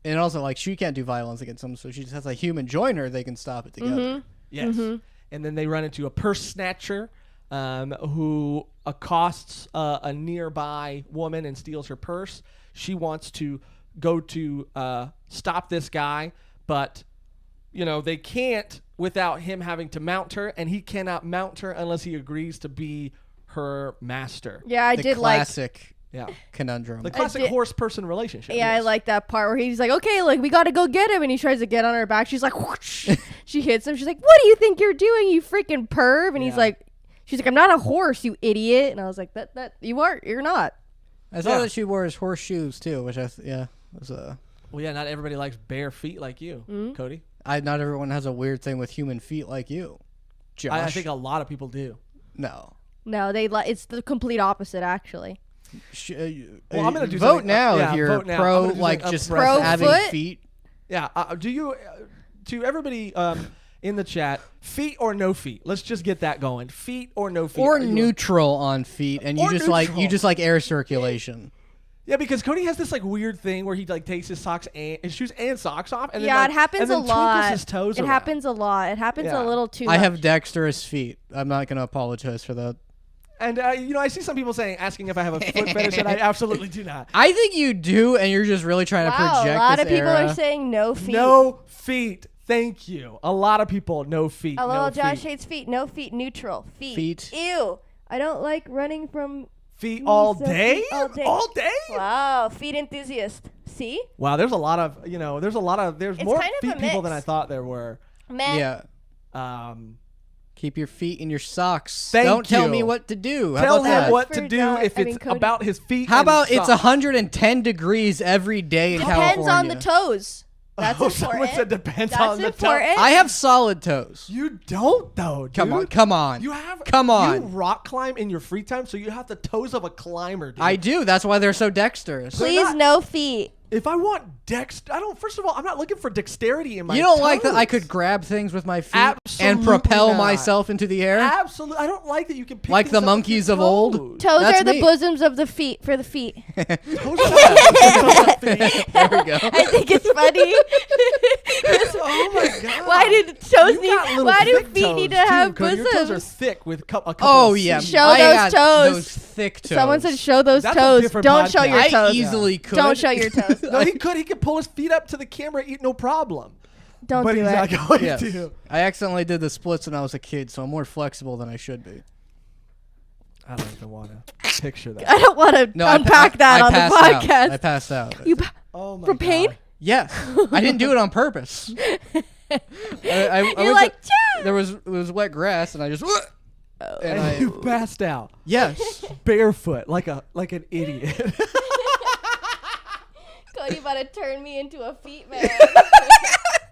and also like she can't do violence against them, so she just has a human join her. They can stop it together. Yes. And then they run into a purse snatcher, who accosts a nearby woman and steals her purse. She wants to go to stop this guy, but they can't without him having to mount her, and he cannot mount her unless he agrees to be her master. Yeah, I The did like. classic conundrum. The classic horse-person relationship. Yeah, I yes. like that part where he's like, okay, like, we gotta go get him, and he tries to get on her back. She's like, whoosh. She hits him. She's like, what do you think you're doing, you freaking perv? And he's like, she's like, I'm not a horse, you idiot. And I was like, that you are, you're not. I saw that she wore his horseshoes too, which was Well, yeah, not everybody likes bare feet like you, Cody. not everyone has a weird thing with human feet like you, Josh. I think a lot of people do. No. No, it's the complete opposite, actually. Well, I'm gonna do vote something- now yeah, if you're vote now. I'm pro, gonna do like something just Pro having foot? feet. Yeah. Do you, to everybody in the chat, feet or no feet? Let's just get that going. Feet or no feet? Or Are you- neutral on feet, and you Or just neutral. like air circulation. Yeah, because Cody has this like weird thing where he like takes his socks and his shoes and socks off, and Yeah, then, like, it happens and then a lot. twinkles his toes It around. happens a lot. It happens Yeah. a little too I much. have dexterous feet. I'm not gonna apologize for that. And I see some people asking if I have a foot fetish, and I absolutely do not. I think you do, and you're just really trying to Wow, project a lot this of people era. are saying no feet. No feet. Thank you. A lot of people, no feet. Hello, no Josh feet. hates feet. No feet, neutral. Feet. Ew. I don't like running from Feet all so day? feet all day. All day? Wow, feet enthusiast. See? Wow, there's a lot of, there's It's more kind of feet a people than I mix. thought there were. Man. Yeah. Keep your feet in your socks. Thank Don't tell you. me what to do. How Tell about him that? what For to do not- if I it's mean, Cody. about his feet. How and about it's socks. 110 degrees every day in Depends California? on the toes. That's Oh, important. someone said depends That's on the toe. important. I have solid toes. You don't though, dude. Come on. You have Come on. You rock climb in your free time, so you have the toes of a climber, dude. I do. That's why they're so dexterous. Please, not- no feet. If I want first of all, I'm not looking for dexterity in my You don't toes. like that I could grab things with my feet and Absolutely propel not. myself into the air? Absolutely. I don't like that you can pick Like the things up with monkeys your of old? toes. Toes That's are the me. bosoms of the feet for the feet. Toes are the feet. There we go. I think it's funny. Oh my god. Why did toes You need? got little Why do thick feet toes, need to too, have Cody. Your toes are bosoms? thick with a couple Oh of yeah, seams. Show I those got toes. Those thick toes. Someone said, "Show those That's a toes." different Don't show podcast. your I toes. easily could. Don't show your toes. No, he could. He could pull his feet up to the camera, eat no problem. Don't But do he's it. not going Yes. to. I accidentally did the splits when I was a kid, so I'm more flexible than I should be. I don't even want to picture that. I don't want to No, I unpack that on the passed out. podcast. I passed out. You Oh my from pain? God. Yes, I didn't do it on purpose. I You're went like, to- "Choo!" there was wet grass, and I just and And I you passed out yes. barefoot like an idiot. Cody about to turn me into a feet man.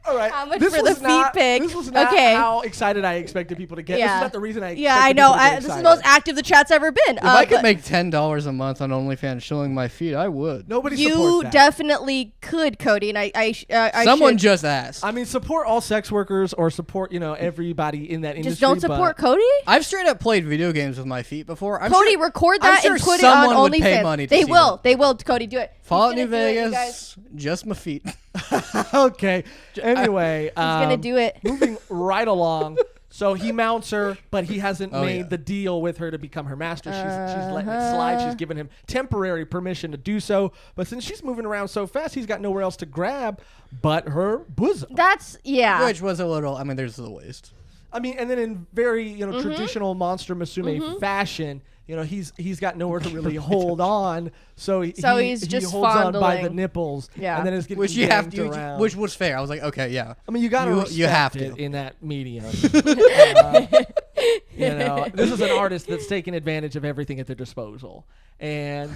All right. How much this for the was feet not, pic? This was not Okay. how excited I expected people to get. This Yeah. is not the reason I Yeah, I expected know. people to get This is the excited. most active the chat's ever been. If I could but make $10 a month on OnlyFans showing my feet, I would. Nobody you support that. definitely could, Cody, and I Someone should. just asked. I mean, support all sex workers or support, everybody in that industry. Just don't support Cody. I've straight up played video games with my feet before. I'm Cody, sure, record I'm that sure and put it someone on would pay OnlyFans. money to They see will. that. They will. Cody, do it. Fallout He's New gonna do it, you Vegas, just my feet. Okay. Anyway, He's gonna do it. Moving right along. So he mounts her, but he hasn't made yeah. the deal with her to become her master. She's letting it slide. She's given him temporary permission to do so. But since she's moving around so fast, he's got nowhere else to grab but her bosom. That's Which was a little. I mean, there's the waist. I mean, and then in very traditional Monster Musume fashion, he's got nowhere to really hold on. So he's he just holds on by the fondling. nipples. Yeah. And then is getting Which you have yanked to. around. Which was fair. I was like, okay, yeah. I mean, you got to respect you have it to. in that medium. This is an artist that's taking advantage of everything at their disposal, and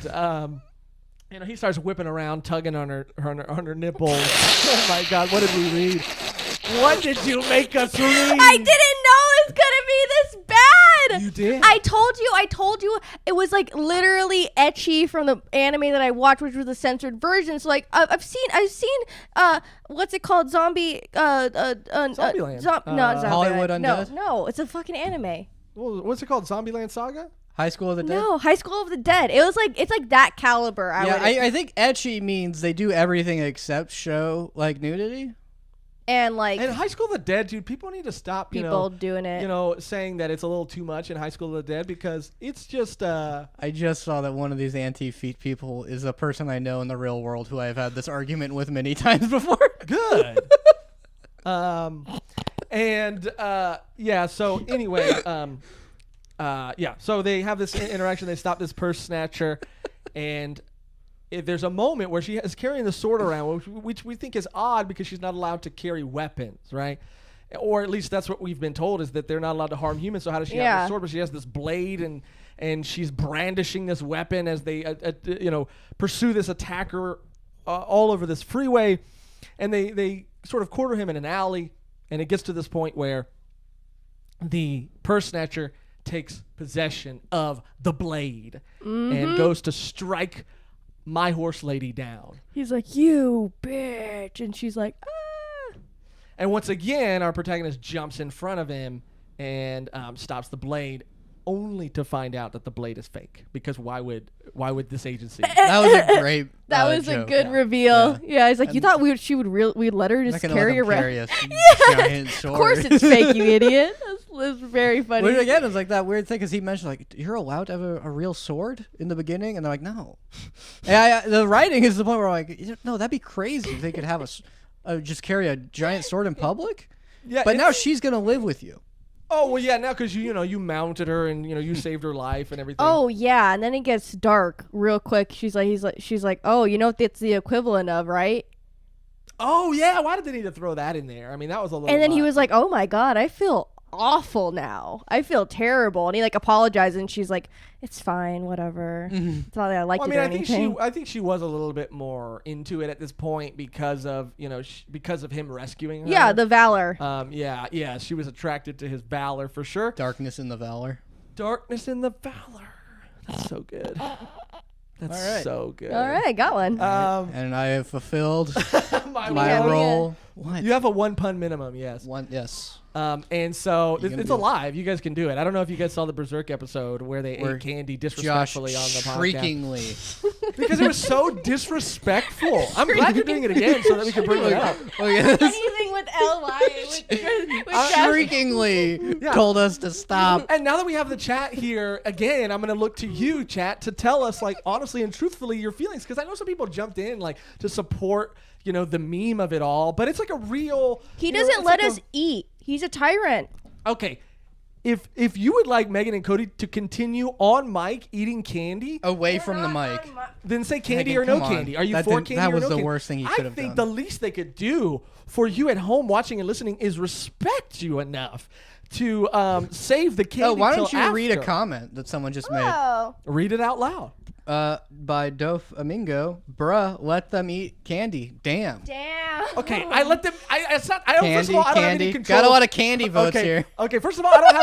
he starts whipping around, tugging on her nipples. Oh my God, what did we read? What did you make us read? I didn't know it's gonna be this bad. You did. I told you. It was like literally ecchi from the anime that I watched, which was the censored version. So like I've seen what's it called? Zombieland. Not Zombieland. Hollywood Undead? No, it's a fucking anime. Well, what's it called? Zombieland Saga? High School of the Dead? No, High School of the Dead. It's like that caliber. I think ecchi means they do everything except show like nudity. And like And High School of the Dead, dude, people need to stop, people doing it. Saying that it's a little too much in High School of the Dead because it's just I just saw that one of these anti-feet people is a person I know in the real world who I have had this argument with many times before. good. So anyway, so they have this interaction. They stop this purse snatcher, and there's a moment where she is carrying the sword around, which we think is odd because she's not allowed to carry weapons, right? Or at least that's what we've been told, is that they're not allowed to harm humans. So how does she have the sword? But she has this blade, and she's brandishing this weapon as they pursue this attacker all over this freeway, and they sort of corner him in an alley, and it gets to this point where the purse snatcher takes possession of the blade and goes to strike my horse lady down. He's like, "You bitch," and she's like, "Ah." And once again, our protagonist jumps in front of him and stops the blade, only to find out that the blade is fake. Because why would this agency? That was a great. That was joke. a good reveal. Yeah, he's like, "You thought we'd let her just carry around?" Carry a giant sword. Of course, it's fake, you idiot. That's very funny. Which again is like that weird thing because he mentioned like you're allowed to have a real sword in the beginning, and they're like no. And the writing is the point where I'm like no, that'd be crazy if they could have just carry a giant sword in public. Yeah, but now she's gonna live with you. Oh well, yeah, now because you mounted her and you saved her life and everything. Oh yeah, and then it gets dark real quick. She's like, "Oh, you know what that's the equivalent of, right?" Oh yeah, why did they need to throw that in there? I mean, that was a little. And then he much. was like, "Oh my god, I feel awful now. I feel terrible." And he like apologized, and she's like, "It's fine, whatever. It's not that I liked it or anything." I think she was a little bit more into it at this point because of because of him rescuing her. Yeah, the valor. Yeah, she was attracted to his valor for sure. Darkness in the valor. Darkness in the valor. That's so good. That's All right. so good. All right, got one. And I have fulfilled my my role. role. What? You have a 1 pun minimum, yes. One? Yes. And so You gonna it's do it? alive. You guys can do it. I don't know if you guys saw the Berserk episode where they ate candy Josh disrespectfully on the podcast. shriekingly. Because it was so disrespectful. I'm glad you're doing it again so that we can bring it up. Anything with L-Y. with Shriekingly told us to stop. And now that we have the chat here again, I'm going to look to you, chat, to tell us, like, honestly and truthfully your feelings. Because I know some people jumped in, like, to support, the meme of it all. But it's like a real... He doesn't let us eat. He's a tyrant. Okay. If you would like Megan and Cody to continue on mic eating candy... Away from the mic. Then say candy Megan, or no come on. candy. Are you That for didn't- candy that or was no the candy? worst thing you could have I think done. the least they could do for you at home watching and listening is respect you enough to save the candy. Oh, why don't till you read a after. comment that someone just made? Oh. Read it out loud. By Dof Amingo. Bruh, let them eat candy. Damn. Damn. Okay, I let them. It's not. I don't. First Candy, of all, I don't have any candy. control. Got a lot of candy votes okay. here. Okay, first of all, I don't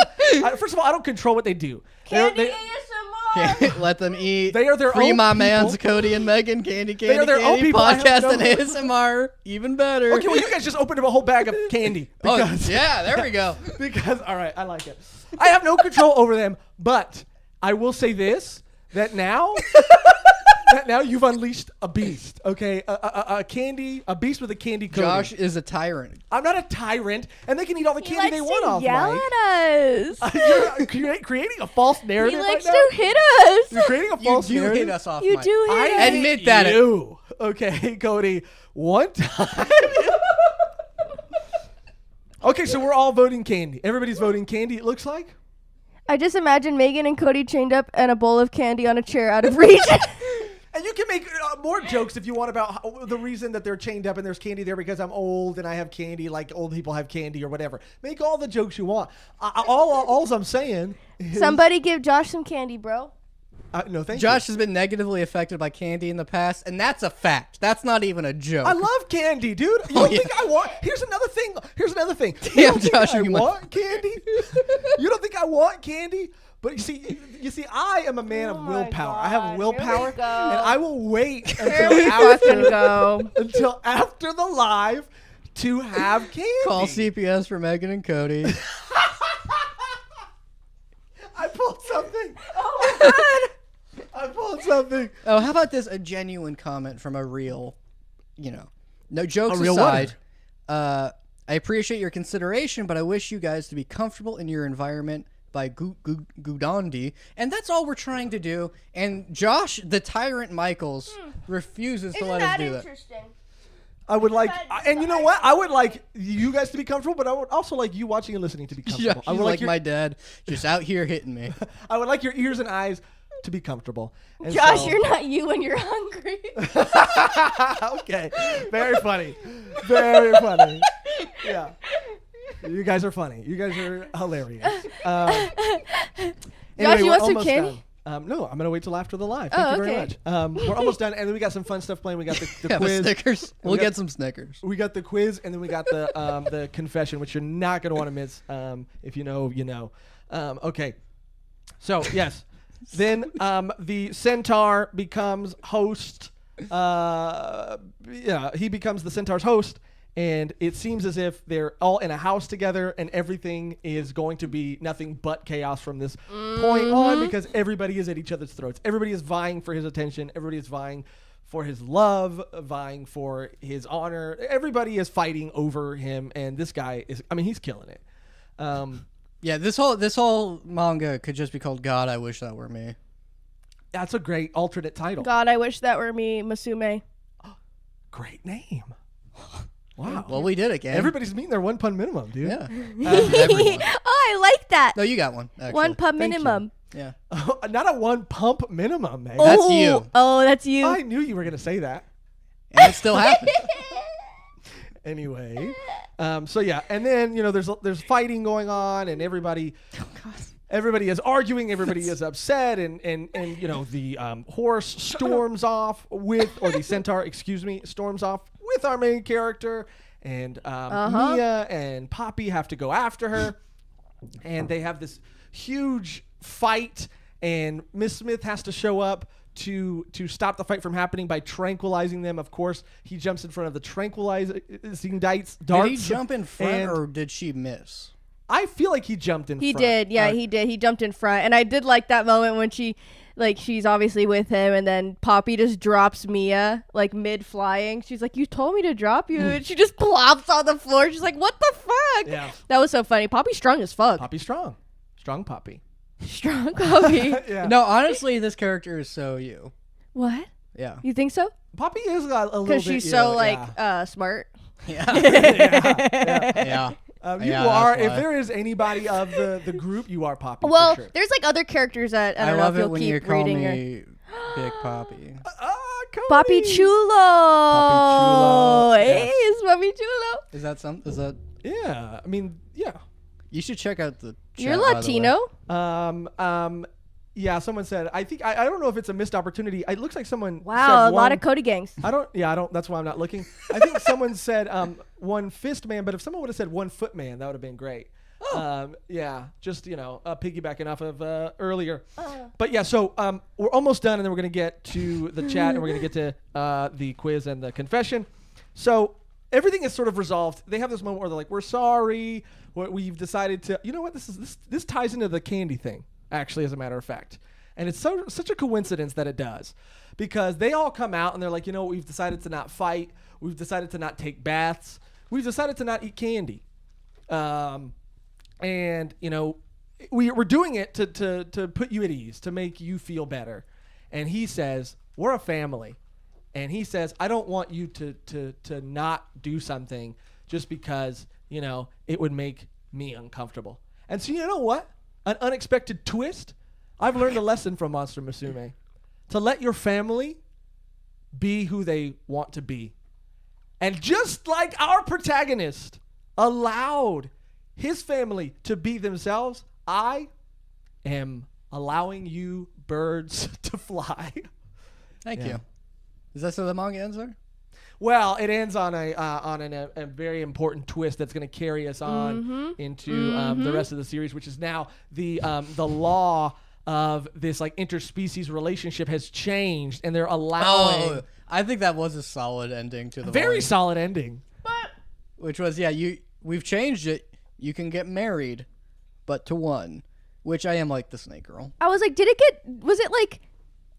have. First of all, I don't control what they do. Candy They- ASMR. Let them eat. They are their Free own my people. mans, Cody and Megan. Candy, They are their own candy. people. I have Podcast no- and ASMR. Even better. Okay, well, you guys just opened up a whole bag of candy. Because, yeah, there we go. Because, all right, I like it. I have no control over them, but I will say this: that now you've unleashed a beast. Okay, a beast with a candy coating. Josh is a tyrant. I'm not a tyrant, and they can eat all the He candy likes they want to off yell mic. at us. You're creating a false He narrative likes right now. to hit us. You're creating a You false do narrative. hit us off You mic. do hit I us. Admit that. You. Okay, Cody. One time. Okay, so we're all voting candy. Everybody's voting candy, it looks like. I just imagine Megan and Cody chained up and a bowl of candy on a chair out of reach. And you can make more jokes if you want about the reason that they're chained up and there's candy there because I'm old and I have candy like old people have candy or whatever. Make all the jokes you want. All I'm saying is... Somebody give Josh some candy, bro. No, thank Josh you. has been negatively affected by candy in the past, and that's a fact. That's not even a joke. I love candy, dude. You don't think I want? Here's another thing. You Damn, don't think Josh, I you might- want candy? You don't think I want candy? But you see, I am a man of my willpower. I God, have willpower, here we go. and I will wait Here we fucking go. until after the live to have candy. Call CPS for Megan and Cody. I pulled something. Oh my god. I pulled something. Oh, how about this? A genuine comment from a real, no jokes A real aside. I appreciate your consideration, but I wish you guys to be comfortable in your environment by Gudandi, and that's all we're trying to do. And Josh, the tyrant Michaels, refuses to let us do that. Interesting? I would like, That- and you know what? I would like you guys to be comfortable, but I would also like you watching and listening to be comfortable. Josh I is would like your, my dad, just out here hitting me. I would like your ears and eyes to be comfortable. And Josh, so- you're not you when you're hungry. Okay, very funny, very funny. Yeah, you guys are funny. You guys are hilarious. Anyway, you we're want some almost candy? done. No, I'm gonna wait till after the live. Thank you very okay. much. We're almost done, and then we got some fun stuff playing. We got the Yeah, quiz. Snickers. We We'll got- get some Snickers. We got the quiz, and then we got the confession, which you're not going to want to miss. If you know, you know. Okay. So, yes. Then the centaur becomes host. He becomes the centaur's host, and it seems as if they're all in a house together, and everything is going to be nothing but chaos from this point on, because everybody is at each other's throats. Everybody is vying for his attention. Everybody is vying for his love, vying for his honor. Everybody is fighting over him, and this guy is, he's killing it. Yeah, this whole manga could just be called "God, I Wish That Were Me." That's a great alternate title. God, I wish that were me, Musume. Great name. Wow. Well, we did it, gang. Everybody's meeting their 1 pun minimum, dude. Yeah. Everyone. Oh, I like that. No, you got one. Actually. One pub Thank you. minimum. Yeah. Not a 1 pump minimum, man. That's Oh, you. Oh, that's you. I knew you were going to say that. And it still happened. Anyway. So yeah, and then, there's fighting going on, and everybody is arguing, everybody is upset, and the horse storms off or the centaur, storms off with our main character, and Mia and Poppy have to go after her, and they have this huge fight, and Miss Smith has to show up to stop the fight from happening by tranquilizing them. Of course, he jumps in front of the tranquilizing darts. Did he jump in front, and or did she miss? I feel like he jumped in He front. did. Yeah, he did. He jumped in front. And I did like that moment when she's obviously with him, and then Poppy just drops Mia, mid-flying. She's like, you told me to drop you. And she just plops on the floor. She's like, what the fuck? Yeah. That was so funny. Poppy's strong as fuck. Poppy strong. Strong Poppy. Strong Poppy. Yeah. No, honestly, this character is so you. What? Yeah. You think so? Poppy is a little bit. Because she's so, smart. Yeah. Yeah. Yeah. You Yeah, are. that's If why. there is anybody of the group, you are Poppy. Well, for sure. there's other characters that I I don't know love if it you'll when you keep call reading her. me Big Poppy. Cody. Papi Chulo. Chulo, Hey, yes. it's Papi Chulo. Is that something? Is that? Yeah. Yeah. You should check out the. You're chat, by the Latino? way. Yeah. Someone said. I think. I don't know if it's a missed opportunity. It looks like someone. Wow, said a lot of Cody gangs. I don't. That's why I'm not looking. I think someone said one fist man, but if someone would have said 1 foot man, that would have been great. Yeah, just piggybacking off of earlier. But yeah, so we're almost done, and then we're gonna get to the chat, and we're gonna get to the quiz and the confession. So everything is sort of resolved. They have this moment where they're like, "We're sorry. We've decided to. You know what? This ties into the candy thing, actually, as a matter of fact." And it's such a coincidence that it does, because they all come out and they're like, we've decided to not fight. We've decided to not take baths. We've decided to not eat candy. And we're doing it to put you at ease, to make you feel better. And he says, we're a family. And he says, I don't want you to not do something just because, it would make me uncomfortable. And so you know what? An unexpected twist. I've learned a lesson from Monster Musume. To let your family be who they want to be. And just like our protagonist allowed his family to be themselves, I am allowing you birds to fly. Thank Yeah. you. Is that so the manga ends there? Well, it ends on a very important twist that's going to carry us on into the rest of the series, which is now the law of this like interspecies relationship has changed, and they're allowing I think that was a solid ending to the very volume. solid ending. Which was, we've changed it. You can get married, but to one. Which I am like the snake girl. I was like, was it like,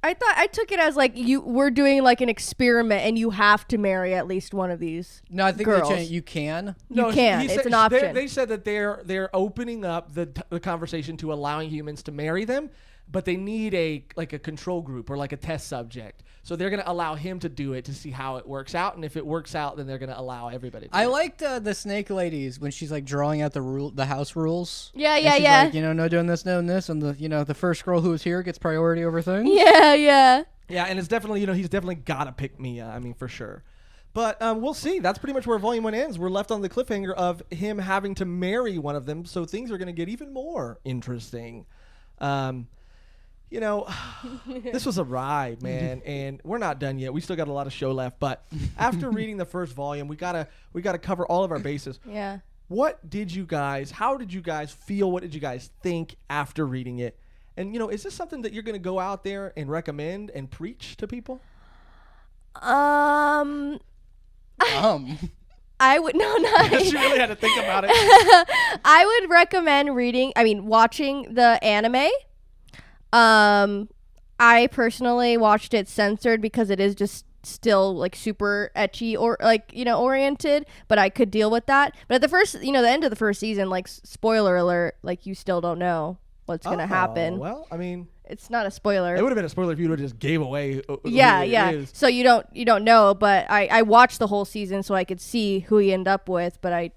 I took it as like we're doing like an experiment and you have to marry at least one of these. No, I think girls. they changed. You can. You can. It's an option. They said that they're opening up the conversation to allowing humans to marry them, but they need a control group or like a test subject. So they're going to allow him to do it to see how it works out, and if it works out, then they're going to allow everybody to do I it. liked the snake ladies when she's like drawing out the house rules. Yeah, And yeah, she's yeah. like, no doing this, no this, and the first girl who was here gets priority over things. Yeah, yeah. Yeah, and it's definitely, he's definitely got to pick Mia, I mean, for sure. But we'll see. That's pretty much where Volume 1 ends. We're left on the cliffhanger of him having to marry one of them, so things are going to get even more interesting. This was a ride, man, and we're not done yet. We still got a lot of show left, but after reading the first volume, we gotta cover all of our bases. Yeah. How did you guys feel? What did you guys think after reading it? And, is this something that you're going to go out there and recommend and preach to people? I would She really had to think about it. I would recommend watching the anime. I personally watched it censored because it is just still like super ecchi or like, oriented, but I could deal with that. But at the end of the first season, like spoiler alert, like you still don't know what's going to happen. Well, I mean, it's not a spoiler. it would have been a spoiler if you would have just gave away who Yeah. it is. So you don't know, but I watched the whole season so I could see who he ended up with, but I,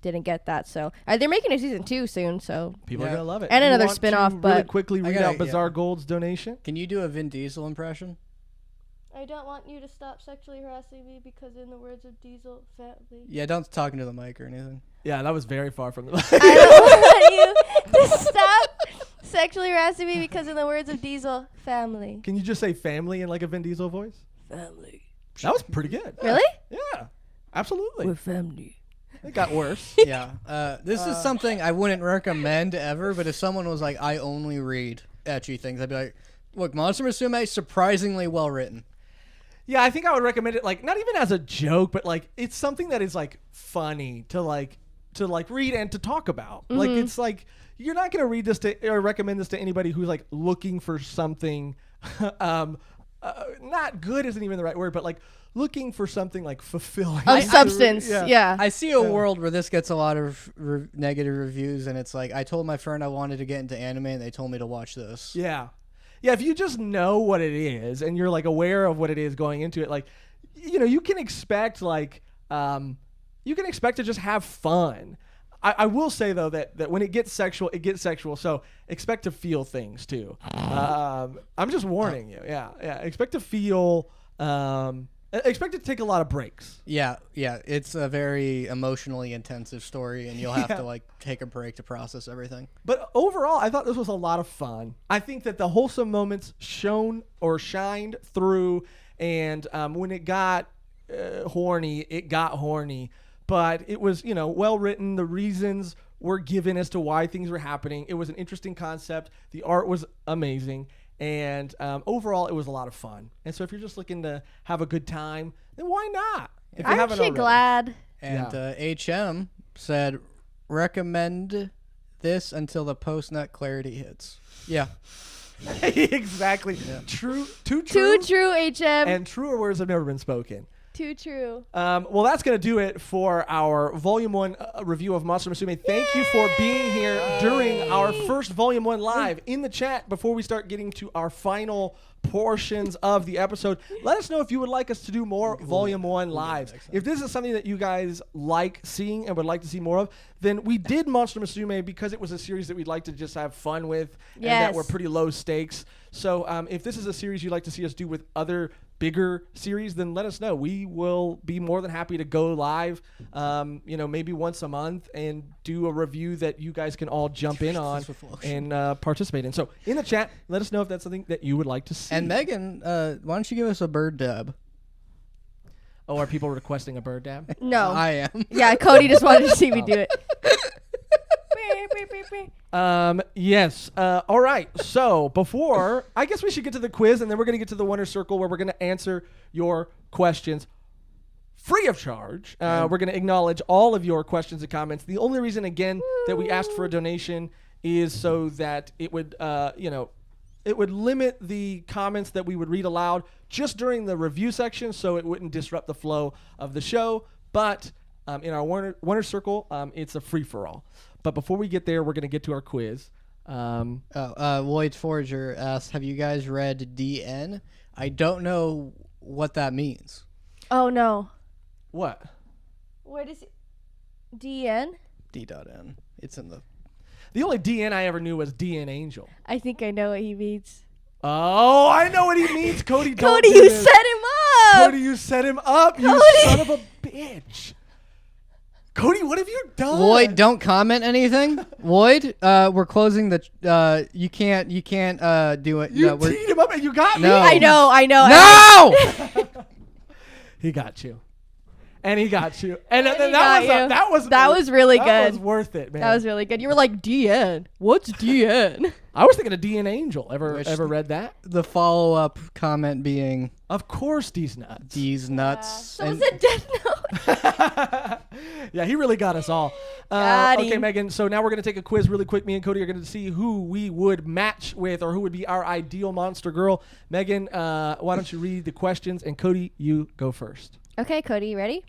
didn't get that. So they're making a season 2 soon, so People are Yeah. going to love it. And You another want spin-off, to really but- quickly read gotta- out Bizarre yeah. Gold's donation. Can you do a Vin Diesel impression? I don't want you to stop sexually harassing me because in the words of Diesel family. Yeah, don't talk into the mic or anything. Yeah, that was very far from the I don't want you to stop sexually harassing me because in the words of Diesel family. Can you just say family in like a Vin Diesel voice? Family. That was pretty good. Really? Yeah, absolutely. We're family. It got worse. Yeah. This is something I wouldn't recommend ever, but if someone was like, I only read ecchi things, I'd be like, look, Monster Musume, surprisingly well written. Yeah, I think I would recommend it, like, not even as a joke, but like it's something that is like funny to read and to talk about. Like it's like you're not gonna read this or recommend this to anybody who's like looking for something. Not good isn't even the right word, but like looking for something like fulfilling Of substance. Yeah. I see a world where this gets a lot of negative reviews, and it's like, I told my friend I wanted to get into anime, and they told me to watch this. Yeah. Yeah, if you just know what it is and you're like aware of what it is going into it, like, you can expect like, you can expect to just have fun. I will say though that when it gets sexual, it gets sexual. So expect to feel things too. I'm just warning you. Yeah. Expect to feel, expect to take a lot of breaks. Yeah, it's a very emotionally intensive story, and you'll have to like take a break to process everything. But overall, I thought this was a lot of fun. I think that the wholesome moments shined through, and when it got horny, it got horny. But it was, well written. The reasons were given as to why things were happening. It was an interesting concept. The art was amazing. And overall, it was a lot of fun. And so if you're just looking to have a good time, then why not? If you I'm haven't actually already. glad. And HM said, recommend this until the post-nut clarity hits. Yeah. Exactly. True. Too Too true. true, HM. And truer words have never been spoken. Too true. Well, that's going to do it for our Volume 1 review of Monster Musume. Thank you for being here during our first Volume 1 live. In the chat, before we start getting to our final portions of the episode. Let us know if you would like us to do more Volume 1 lives. If this is something that you guys like seeing and would like to see more of, then we did Monster Musume because it was a series that we'd like to just have fun with and that were pretty low stakes. So if this is a series you'd like to see us do with other bigger series, then let us know. We will be more than happy to go live, maybe once a month and do a review that you guys can all jump in on and participate in. So in the chat, let us know if that's something that you would like to see. And Megan, why don't you give us a bird dab? Oh, are people requesting a bird dab? No. I am. Yeah, Cody just wanted to see me do it. Yes. All right. So before, I guess we should get to the quiz, and then we're going to get to the winner circle where we're going to answer your questions free of charge. We're going to acknowledge all of your questions and comments. The only reason, again, that we asked for a donation is so that it would, it would limit the comments that we would read aloud just during the review section, so it wouldn't disrupt the flow of the show. But in our winner circle, it's a free-for-all. But before we get there, we're going to get to our quiz. Lloyd Forager asked, have you guys read DN? I don't know what that means. Oh, no. What? What is it? DN? D.N. It's in the... The only DN I ever knew was DN Angel. I think I know what he means. Oh, I know what he means. Cody, don't Cody, do you this. set him up. Cody, you set him up. You son of a bitch. Cody, what have you done? Lloyd, don't comment anything. Lloyd, we're closing the. You can't do it. You no, teed him up and you got No. me. I know. No. He got you. And he got you. And And then he that got was you. That was really that good. was worth it, man. That was really good. You were like, DN. What's DN? I was thinking of DN Angel. Ever Which- read that? The follow-up comment being Of course, these nuts. these nuts. Someone said Death Note. Yeah, he really got us all. Got Okay, him. Megan, so now we're going to take a quiz really quick. Me and Cody are going to see who we would match with or who would be our ideal monster girl. Megan, why don't you read the questions? And Cody, you go first. Okay, Cody, you ready?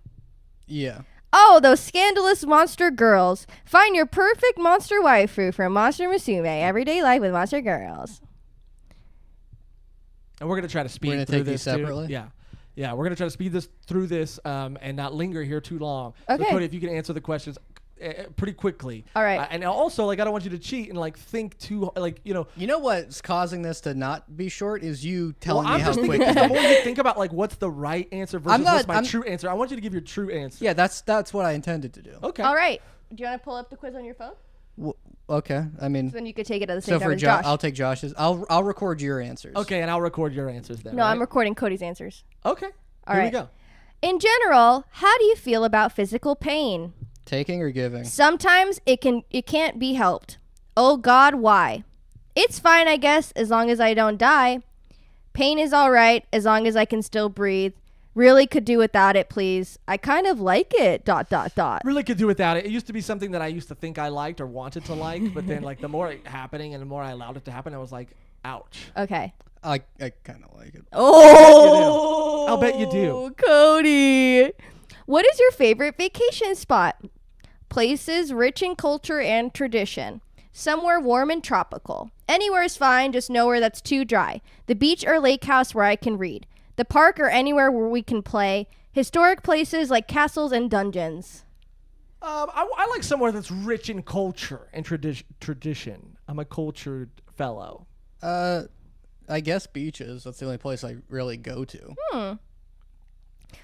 Yeah. Oh, those scandalous monster girls. Find your perfect monster waifu from Monster Musume. Everyday life with monster girls. And we're going to try to speed We're gonna through take this these separately? too. Yeah. Yeah, we're going to try to speed this through this and not linger here too long. Okay. So, Cody, if you can answer the questions pretty quickly. All right. And also, I don't want you to cheat and, think too, You know what's causing this to not be short is you telling I'm me how just quick. thinking, the more you think about, what's the right answer versus what's my I'm- true answer, I want you to give your true answer. Yeah, that's what I intended to do. Okay. All right. Do you want to pull up the quiz on your phone? Okay. I mean, So then you could take it at the same so time for as Josh. I'll take Josh's. I'll record your answers. Okay, and I'll record your answers then. No, right? I'm recording Cody's answers. Okay. All Here right. we go. In general, how do you feel about physical pain? Taking or giving? Sometimes it can't be helped. Oh God, why? It's fine, I guess, as long as I don't die. Pain is all right as long as I can still breathe. Really could do without it, please. I kind of like it. ... Really could do without it. It used to be something that I used to think I liked or wanted to like, but then the more it happening and the more I allowed it to happen, I was like, ouch. Okay. I kind of like it. Oh, I'll bet you do. Cody. What is your favorite vacation spot? Places rich in culture and tradition. Somewhere warm and tropical. Anywhere is fine, just nowhere that's too dry. The beach or lake house where I can read. The park or anywhere where we can play. Historic places like castles and dungeons. I like somewhere that's rich in culture and tradition. I'm a cultured fellow. I guess beaches. That's the only place I really go to.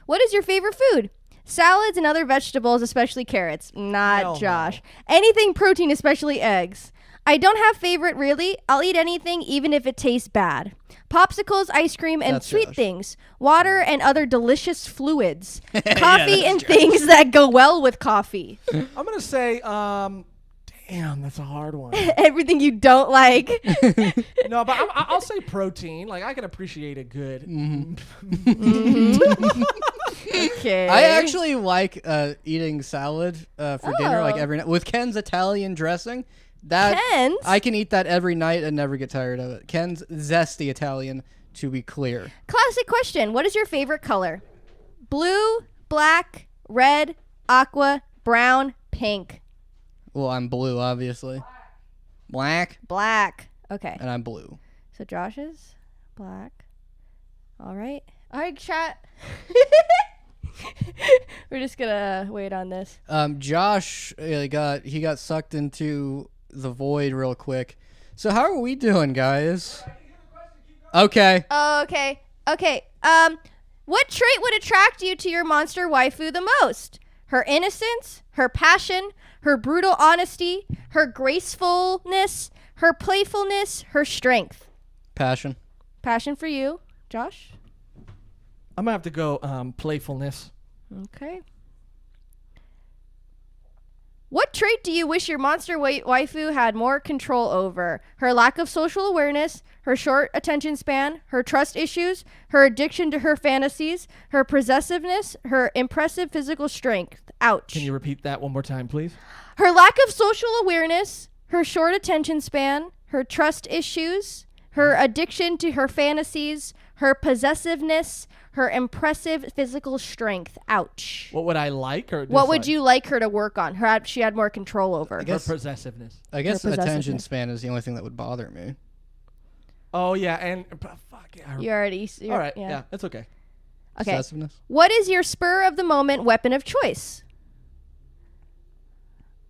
What is your favorite food? Salads and other vegetables, especially carrots. Not Hell no. Josh. Anything protein, especially eggs. I don't have favorite really. I'll eat anything even if it tastes bad. Popsicles, ice cream, and That's sweet Josh. things. Water and other delicious fluids. Coffee and things that go well with coffee. I'm going to say, damn, that's a hard one. Everything you don't like. No, but I'll say protein. I can appreciate a good. Okay. I actually like eating salad for dinner, Oh. every night with Ken's Italian dressing. That Ken's? I can eat that every night and never get tired of it. Ken's zesty Italian, to be clear. Classic question. What is your favorite color? Blue, black, red, aqua, brown, pink. Well, I'm blue, obviously. Black, Black. Okay. and I'm blue. So Josh is Black. All right, chat. We're just gonna wait on this. Josh got sucked into the void real quick. So how are we doing, guys? Okay. Oh, okay. Okay. What trait would attract you to your monster waifu the most? Her innocence, her passion, her brutal honesty, her gracefulness, her playfulness, her strength. Passion. Passion for you, Josh? I'm gonna have to go playfulness. Okay. What trait do you wish your monster waifu had more control over? Her lack of social awareness, her short attention span, her trust issues, her addiction to her fantasies, her possessiveness, her impressive physical strength. Ouch. Can you repeat that one more time, please? Her lack of social awareness, her short attention span, her trust issues, her addiction to her fantasies, her possessiveness, her impressive physical strength. Ouch. What would I like or What would dislike? you like her to work on? She had more control over. Her possessiveness. I guess Her attention possessiveness. span is the only thing that would bother me. Oh yeah, and fuck yeah. You already. All right, yeah, that's okay. Okay. Possessiveness. What is your spur of the moment weapon of choice?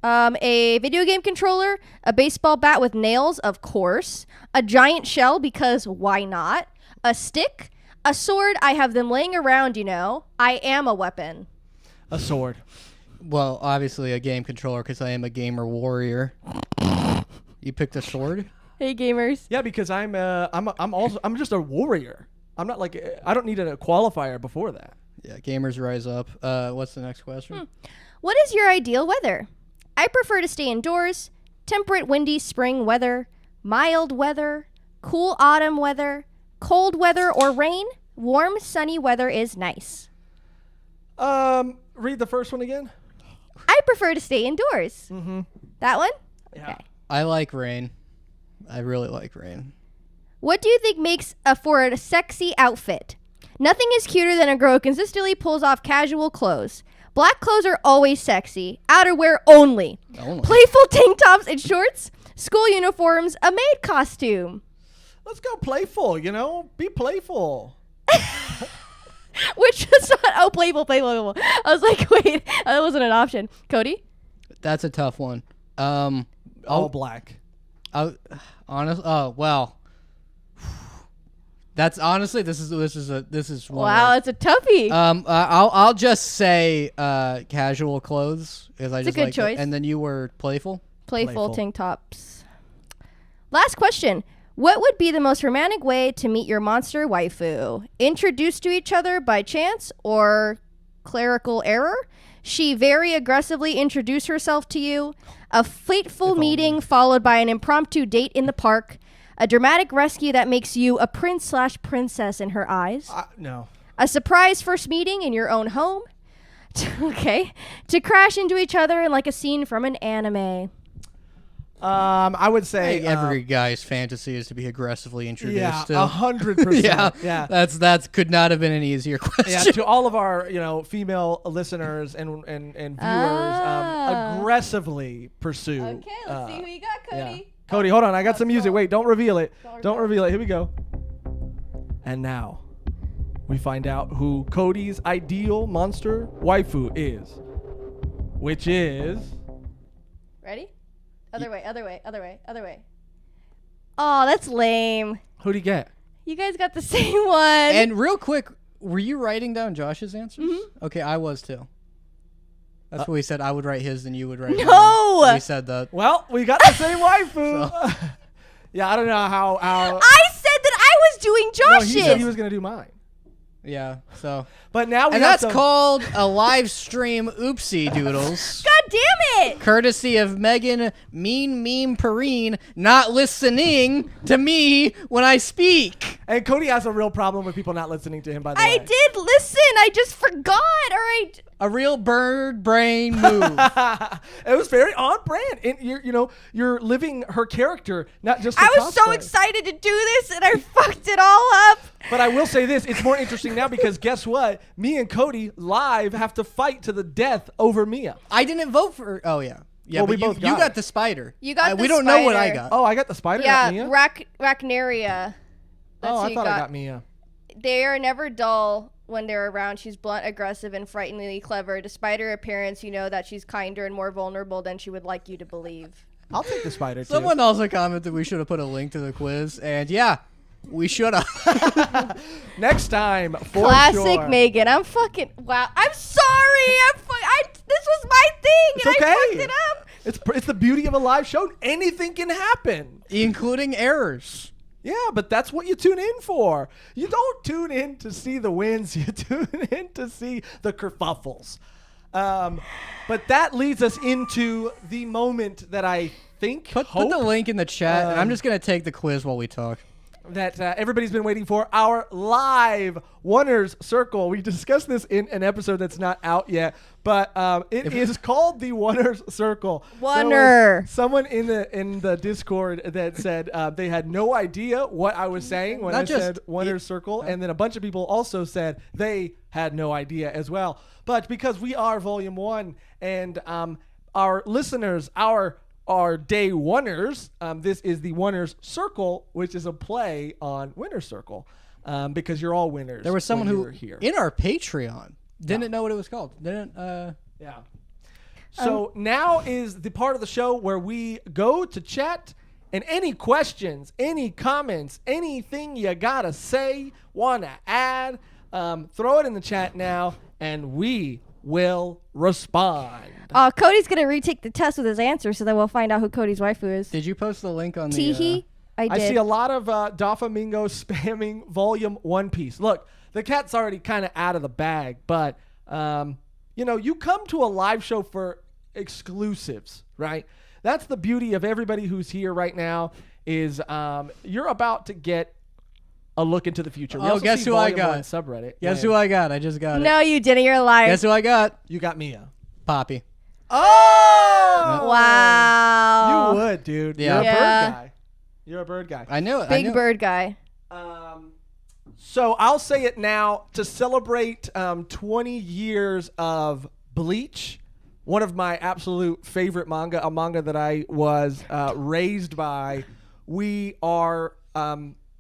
A video game controller, a baseball bat with nails, of course, a giant shell because why not? A stick, a sword. I have them laying around, you know. I am a weapon. A sword. Well, obviously a game controller because I am a gamer warrior. You picked a sword? Hey gamers. Yeah, because I'm just a warrior. I'm not like I don't need a qualifier before that. Yeah, gamers rise up. What's the next question? What is your ideal weather? I prefer to stay indoors. Temperate, windy spring weather, mild weather, cool autumn weather, cold weather or rain. Warm, sunny weather is nice. Read the first one again. I prefer to stay indoors. Mm-hmm. That one? Yeah. Okay. I like rain. I really like rain. What do you think makes for a sexy outfit? Nothing is cuter than a girl who consistently pulls off casual clothes. Black clothes are always sexy. Outerwear only. Playful tank tops and shorts. School uniforms. A maid costume. Let's go playful, Be playful. Which was not... Oh, playful. I was like, wait. That wasn't an option. Cody? That's a tough one. All black. Oh well. That's honestly this is one. Wow, it's a toughie. I'll just say casual clothes because It's a good choice. And then you were playful. Playful tank tops. Last question. What would be the most romantic way to meet your monster waifu? Introduced to each other by chance or clerical error? She very aggressively introduced herself to you. A fateful meeting followed by an impromptu date in the park. A dramatic rescue that makes you a prince/princess in her eyes. No. A surprise first meeting in your own home. Okay. To crash into each other in like a scene from an anime. I would say Every guy's fantasy is to be aggressively introduced. Yeah, to. 100%. Yeah. That's could not have been an easier question. Yeah, to all of our female listeners and viewers, aggressively pursue. Okay, let's see who you got, Cody. Yeah. Cody, hold on. I got some music. Wait, don't reveal it. Don't reveal it. Here we go. And now, we find out who Cody's ideal monster waifu is, which is... Ready? Other way. Oh, that's lame. Who'd he get? You guys got the same one. And real quick, were you writing down Josh's answers? Mm-hmm. Okay, I was too. That's what we said. I would write his, and you would write No! mine. We said that. Well, we got the same waifu. Yeah, I don't know how... I said that I was doing No, Josh's. he said he was going to do mine. Yeah, so. But now we And have that's called a live stream oopsie doodles. God damn it! Courtesy of Megan Mean Meme Perrine not listening to me when I speak. And Cody has a real problem with people not listening to him, by the way. I did listen. I just forgot. All right. A real bird brain move. It was very on brand. And you're living her character, not just the I was so cosplay. excited to do this, and I fucked it all up. But I will say this, it's more interesting now because guess what? Me and Cody live have to fight to the death over Mia. I didn't vote for. Oh yeah, yeah. Well, but we both you got got it. the spider. You got the We don't know what I spider. got. Oh, I got the spider, not Yeah, Mia? Rachnaria. That's Oh, who I you thought I got Mia. They are never dull when they're around. She's blunt, aggressive, and frighteningly clever. Despite her appearance, you know that she's kinder and more vulnerable than she would like you to believe. I'll take the spider, too. Someone also commented we should have put a link to the quiz, and yeah, we should have. Next time, for Classic sure. Megan. I'm fucking... Wow. I'm sorry. This was my thing, It's and okay. I fucked it up. It's the beauty of a live show. Anything can happen. Including errors. Yeah, but that's what you tune in for. You don't tune in to see the wins. You tune in to see the kerfuffles. But that leads us into the moment that I think, Put the link in the chat, and I'm just going to take the quiz while we talk. that everybody's been waiting for, our live Wonders Circle. We discussed this in an episode that's not out yet, but it is called the Wonders Circle. Wonder. Someone in the Discord that said they had no idea what I was saying when I said Wonders Circle, and then a bunch of people also said they had no idea as well. But because we are Volume 1 and our listeners, our day oneers, this is the Wonders Circle, which is a play on Winner's Circle, because you're all winners. There was someone when who, you were here. in our Patreon, didn't know what it was called. Yeah. So now is the part of the show where we go to chat, and any questions, any comments, anything you gotta say, wanna add, throw it in the chat now, and we will respond. Cody's going to retake the test with his answer, so then we'll find out who Cody's waifu is. Did you post the link on Teehee? I did. I see a lot of Doflamingo spamming Volume One Piece. Look, the cat's already kind of out of the bag, but you come to a live show for exclusives, right? That's the beauty of everybody who's here right now. Is you're about to get a look into the future. We also guess see who I Volume got? 1 subreddit. Guess who I got? I just got it. No, you didn't. You're lying. Guess who I got? You got Mia. Poppy. Oh! Wow. You would, dude. Yeah. You're a Yeah. bird guy. You're a bird guy. I knew it. Big bird guy. So I'll say it now to celebrate 20 years of Bleach, one of my absolute favorite manga, a manga that I was raised by. We are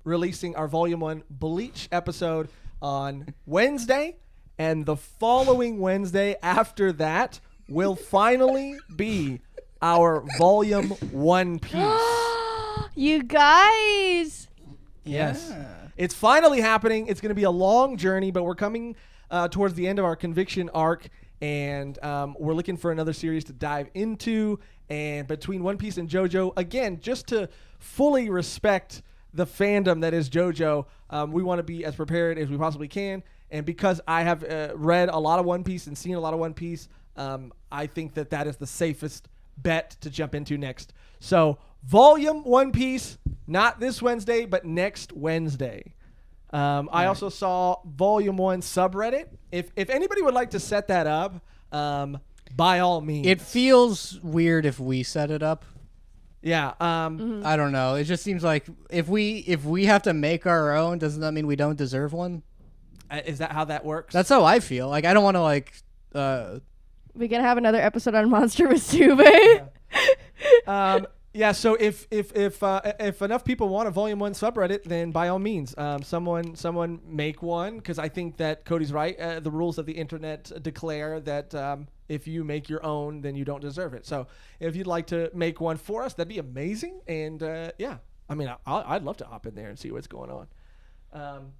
releasing our Volume 1 Bleach episode on Wednesday, and the following Wednesday after that will finally be our Volume 1 Piece. You guys. Yes. It's finally happening. It's going to be a long journey, but we're coming towards the end of our Conviction arc, and we're looking for another series to dive into. And between One Piece and JoJo, again, just to fully respect the fandom that is JoJo, we want to be as prepared as we possibly can. And because I have read a lot of One Piece and seen a lot of One Piece, I think that is the safest bet to jump into next. So Volume One Piece, not this Wednesday, but next Wednesday. I also saw Volume 1 subreddit. If anybody would like to set that up, by all means. It feels weird if we set it up. Yeah. I don't know. It just seems like if we have to make our own, doesn't that mean we don't deserve one? Is that how that works? That's how I feel. Like I don't want to We can have another episode on Monster Musume. Yeah, so if enough people want a Volume 1 subreddit, then by all means, someone make one, because I think that Cody's right. The rules of the internet declare that if you make your own, then you don't deserve it. So if you'd like to make one for us, that'd be amazing. And yeah, I mean, I'd love to hop in there and see what's going on.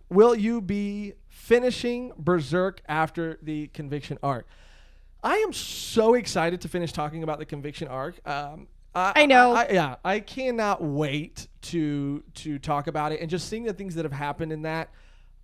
Will you be finishing Berserk after the Conviction arc? I am so excited to finish talking about the Conviction arc. I know. I cannot wait to talk about it and just seeing the things that have happened in that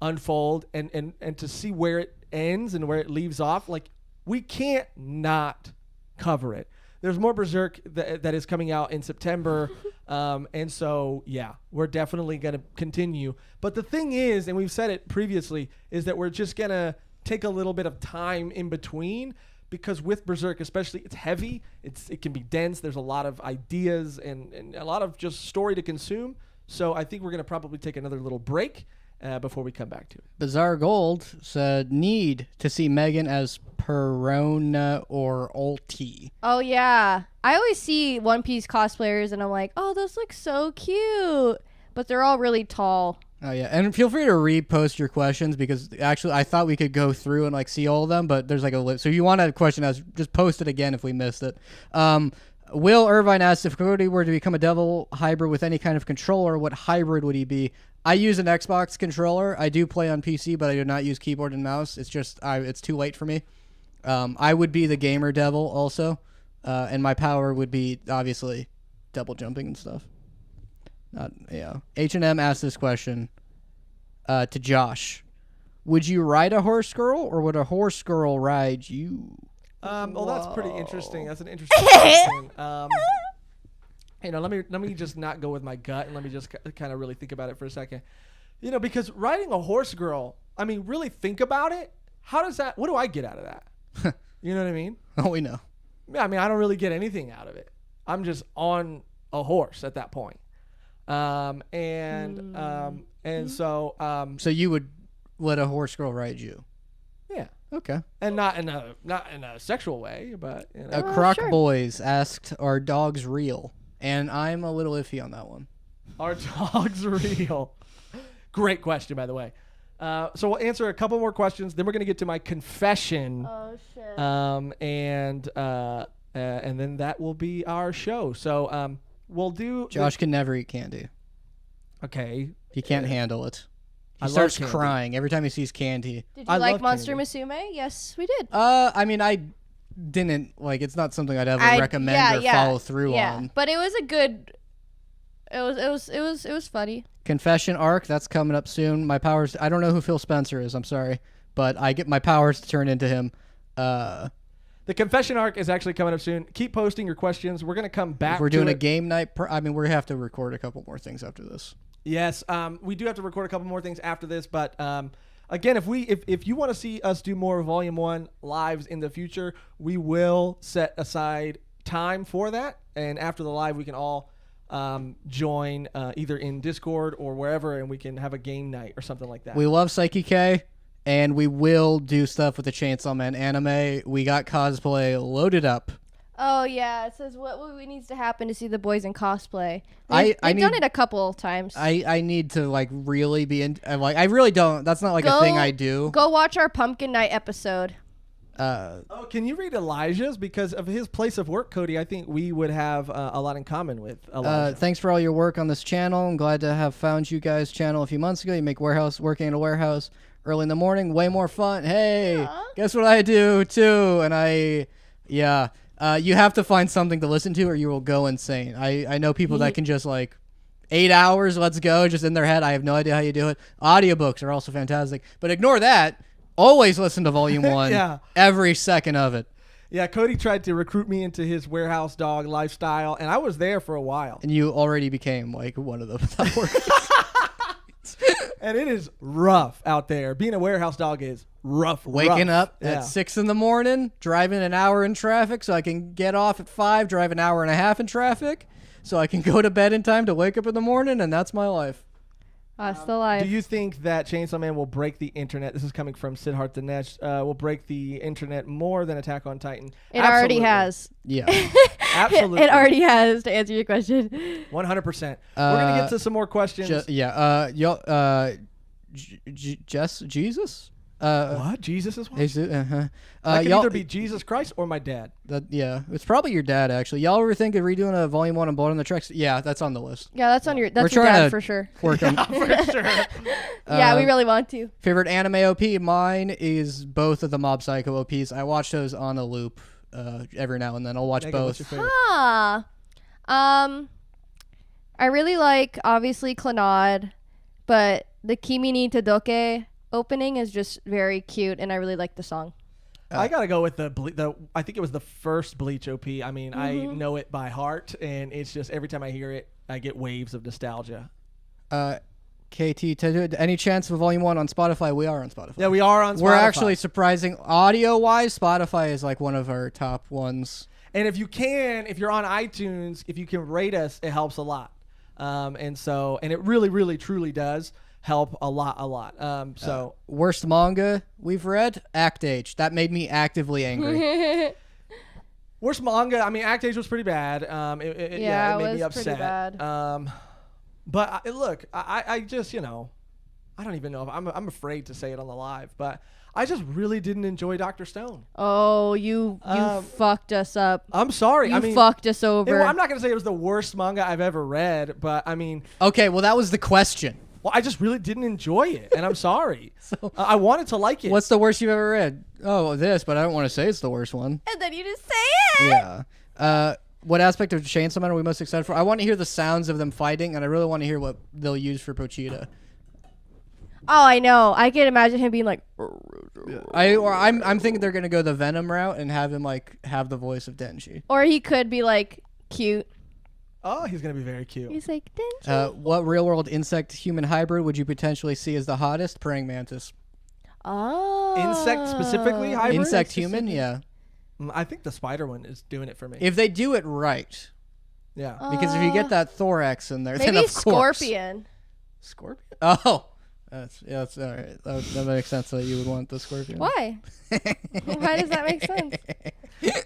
unfold and to see where it ends and where it leaves off. Like, we can't not cover it. There's more Berserk that is coming out in September. And so, yeah, we're definitely going to continue. But the thing is, and we've said it previously, is that we're just going to take a little bit of time in between. Because with Berserk, especially, it's heavy. It can be dense. There's a lot of ideas and a lot of just story to consume. So I think we're going to probably take another little break before we come back to it. Bizarre Gold said need to see Megan as Perona or Ulti. Oh, yeah. I always see One Piece cosplayers, and I'm like, oh, those look so cute. but they're all really tall. Oh yeah, and feel free to repost your questions because actually I thought we could go through and like see all of them, but there's like a list. So if you want a question, just post it again if we missed it. Will Irvine asks if Cody were to become a devil hybrid with any kind of controller, what hybrid would he be? I use an Xbox controller. I do play on PC, but I do not use keyboard and mouse. It's just it's too late for me. I would be the gamer devil also, and my power would be obviously double jumping and stuff. H&M asked this question to Josh. Would you ride a horse girl or would a horse girl ride you? Well, that's pretty interesting. That's an interesting question. Let me just not go with my gut and let me just kind of really think about it for a second. Because riding a horse girl, I mean, really think about it. What do I get out of that? You know what I mean? Oh, we know. Yeah, I mean, I don't really get anything out of it. I'm just on a horse at that point. So you would let a horse girl ride you? Yeah. Okay. And not in a sexual way, but Croc sure. Boys asked, "Are dogs real?" And I'm a little iffy on that one. Are dogs real? Great question, by the way. So we'll answer a couple more questions, then we're gonna get to my confession. Oh shit. And then that will be our show. So we'll do. Josh can never eat candy. Okay. He can't handle it. I He love starts candy. crying every time he sees candy. Did I you like love Monster candy. Musume? Yes, we did. I mean, I didn't like. It's not something I'd ever recommend or follow through on. But it was a good. It was funny. Confession arc that's coming up soon. My powers. I don't know who Phil Spencer is. I'm sorry, but I get my powers to turn into him. The confession arc is actually coming up soon. Keep posting your questions. We're gonna come back. If we're doing to a game night. I mean, we have to record a couple more things after this. Yes, we do have to record a couple more things after this, but again, if you want to see us do more Volume 1 lives in the future, we will set aside time for that, and after the live, we can all join either in Discord or wherever, and we can have a game night or something like that. We love Psyche K, and we will do stuff with the Chainsaw Man anime. We got cosplay loaded up. Oh yeah, it says what needs to happen to see the boys in cosplay. I've They've done it a couple times. I need to like really be in. I really don't. That's not like a thing I do. Go watch our Pumpkin Night episode. Can you read Elijah's? Because of his place of work, Cody, I think we would have a lot in common with Elijah. Thanks for all your work on this channel. I'm glad to have found you guys' channel a few months ago. You make working in a warehouse early in the morning way more fun. Hey, guess what I do too? And you have to find something to listen to or you will go insane. I know people that can just like 8 hours, let's go, just in their head. I have no idea how you do it. Audiobooks are also fantastic. But ignore that. Always listen to Volume 1. Yeah. Every second of it. Yeah, Cody tried to recruit me into his warehouse dog lifestyle, and I was there for a while. And you already became like one of them. And it is rough out there. Being a warehouse dog is rough. Waking up Yeah. at 6 in the morning, driving an hour in traffic so I can get off at 5, drive an hour and a half in traffic so I can go to bed in time to wake up in the morning, and that's my life. Still alive. Do you think that Chainsaw Man will break the internet? This is coming from Siddharth Dinesh. Will break the internet more than Attack on Titan? It already has. Yeah. Absolutely. It already has, to answer your question. 100%. We're going to get to some more questions. Jesus? What? Jesus is one? That That can either be Jesus Christ or my dad. It's probably your dad, actually. Y'all ever think of redoing a Volume 1 on Blood on the Tracks? Yeah, that's on the list. Yeah, that's on your We're your trying dad to for sure. Work on For sure. Yeah, we really want to. favorite anime OP. Mine is both of the Mob Psycho OPs. I watch those on a loop every now and then. I'll watch Megan, what's both. your favorite? I really like obviously Clannad, but the Kimi ni Todoke opening is just very cute, and I really like the song. I gotta go with the I think it was the first Bleach OP. I mean, I know it by heart, and it's just every time I hear it, I get waves of nostalgia. KT, any chance of Volume 1 on Spotify? We are on Spotify. Yeah, we are on Spotify. We're actually surprising audio-wise. Spotify is like one of our top ones. And if you're on iTunes, if you can rate us, it helps a lot. And it really, really, truly does help a lot. Worst manga we've read? Act Age. That made me actively angry. Worst manga. I mean, Act Age was pretty bad. It made me upset. Pretty bad. But look, I just, I don't even know if I'm afraid to say it on the live, but I just really didn't enjoy Dr. Stone. Oh, you fucked us up. I'm sorry. You fucked us over. I'm not going to say it was the worst manga I've ever read, but I mean. Okay, well, that was the question. Well, I just really didn't enjoy it, and I'm sorry. I wanted to like it. What's the worst you've ever read? Oh, this, but I don't want to say it's the worst one. And then you just say it. Yeah. What aspect of Chainsaw Man are we most excited for? I want to hear the sounds of them fighting, and I really want to hear what they'll use for Pochita. Oh, I know. I can imagine him being like. I'm thinking they're gonna go the Venom route and have him like have the voice of Denji. Or he could be like cute. Oh, he's gonna be very cute. He's like Denji. What real world insect human hybrid would you potentially see as the hottest? Praying mantis. Oh. Insect specifically hybrid? Insect human, yeah. I think the spider one is doing it for me. If they do it right. Yeah. Because if you get that thorax in there, then Maybe of course. scorpion. Scorpion? Oh. That's all right. That makes sense that you would want the scorpion. Why? Why does that make sense?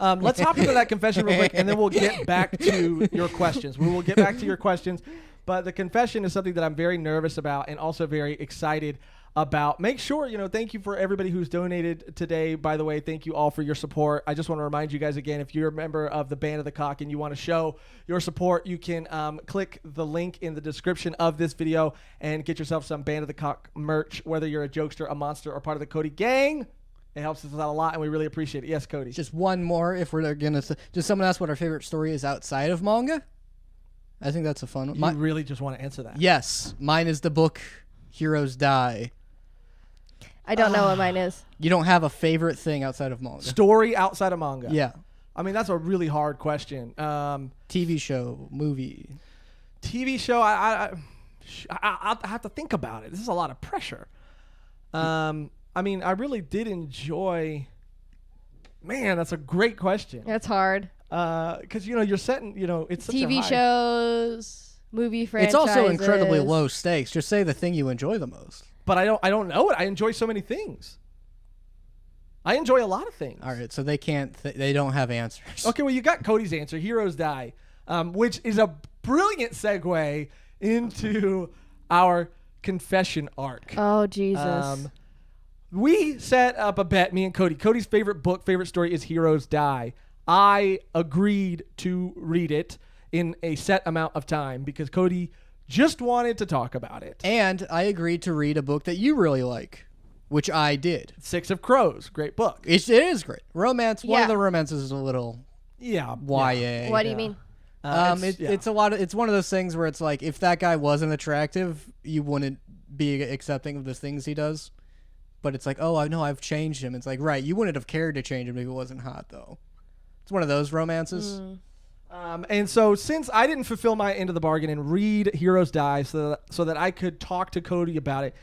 Let's hop into that confession real quick, and then we'll get back to your questions. We will get back to your questions, but the confession is something that I'm very nervous about and also very excited about. Make sure, thank you for everybody who's donated today. By the way, thank you all for your support. I just want to remind you guys again, if you're a member of the Band of the Cock and you want to show your support, you can click the link in the description of this video and get yourself some Band of the Cock merch, whether you're a jokester, a monster, or part of the Cody gang. It helps us out a lot, and we really appreciate it. Yes, Cody? Just one more, if we're going to... Just someone ask what our favorite story is outside of manga? I think that's a fun one. You really just want to answer that? Yes. Mine is the book Heroes Die. I don't know what mine is. You don't have a favorite thing outside of manga? Story outside of manga? Yeah. I mean, that's a really hard question. TV show, movie. TV show, I'll have to think about it. This is a lot of pressure. I mean, I really did enjoy... Man, that's a great question. That's hard. Because, you're setting, it's such TV a high... shows, movie franchises. It's also incredibly low stakes. Just say the thing you enjoy the most. But I don't know it. I enjoy so many things. I enjoy a lot of things. All right, so they can't. They don't have answers. Okay, well, you got Cody's answer, Heroes Die, which is a brilliant segue into our confession arc. Oh, Jesus. We set up a bet, me and Cody. Cody's favorite book, favorite story is Heroes Die. I agreed to read it in a set amount of time because Cody just wanted to talk about it. And I agreed to read a book that you really like, which I did. Six of Crows, great book. It is great. Romance. One Yeah. of the romances is a little Yeah. YA. What do you mean? It's a lot of. It's one of those things where it's like if that guy wasn't attractive, you wouldn't be accepting of the things he does. But it's like, oh, I know I've changed him. It's like, right, you wouldn't have cared to change him if he wasn't hot, though. It's one of those romances. And so since I didn't fulfill my end of the bargain and read Heroes Die so that I could talk to Cody about it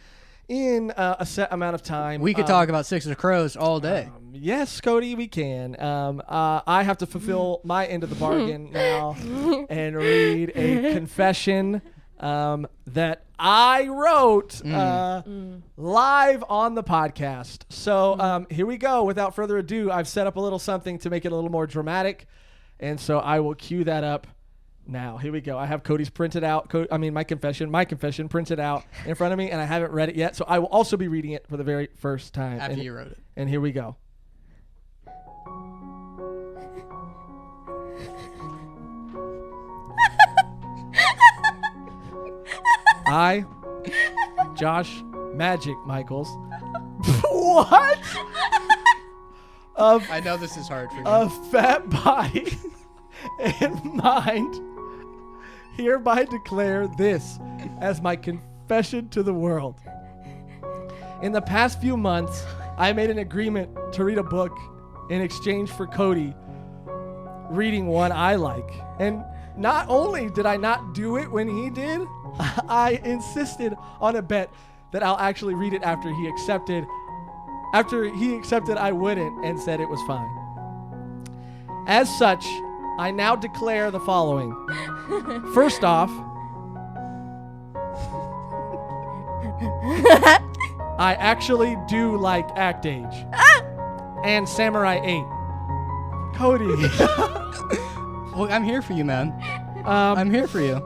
in a set amount of time. We could talk about Six of Crows all day. Yes, Cody, we can. I have to fulfill my end of the bargain now and read a confession that I wrote live on the podcast. So here we go. Without further ado, I've set up a little something to make it a little more dramatic. And so I will cue that up now. Here we go. I have Cody's printed out. My confession printed out in front of me, and I haven't read it yet. So I will also be reading it for the very first time. After you wrote it. And here we go. I, Josh Magic Michaels. What? I know this is hard for you. A fat body and mind hereby declare this as my confession to the world. In the past few months, I made an agreement to read a book in exchange for Cody reading one I like. And not only did I not do it when he did, I insisted on a bet that I'll actually read it after he accepted. After he accepted, I wouldn't, and said it was fine. As such, I now declare the following. First off, I actually do like Act Age and Samurai 8. Cody. Well, I'm here for you, man. I'm here for you.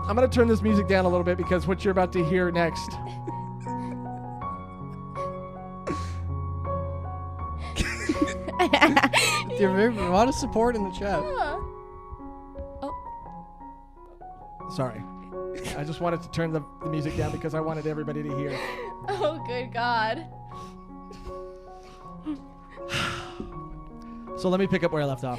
I'm going to turn this music down a little bit because what you're about to hear next. There's a lot of support in the chat. Sorry. I just wanted to turn the music down because I wanted everybody to hear. Oh, good God. So let me pick up where I left off.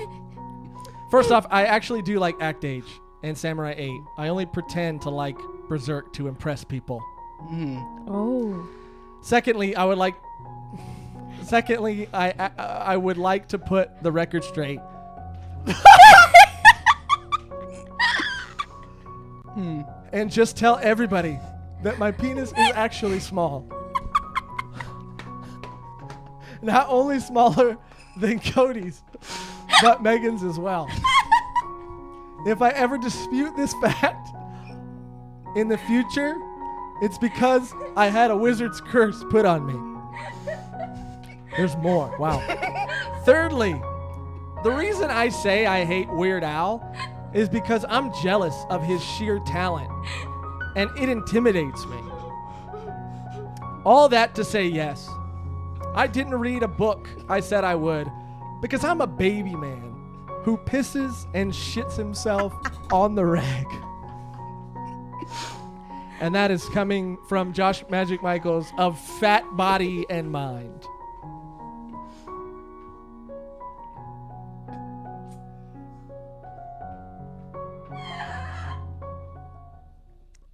First off, I actually do like Act Age and Samurai 8. I only pretend to like Berserk to impress people. Oh. Secondly, I would like to put the record straight. And just tell everybody that my penis is actually small. Not only smaller than Cody's, but Megan's as well. If I ever dispute this fact in the future, it's because I had a wizard's curse put on me. There's more. Wow. Thirdly, the reason I say I hate Weird Al is because I'm jealous of his sheer talent, and it intimidates me. All that to say yes. I didn't read a book I said I would because I'm a baby man who pisses and shits himself on the rag. And that is coming from Josh Magic Michaels of Fat Body and Mind.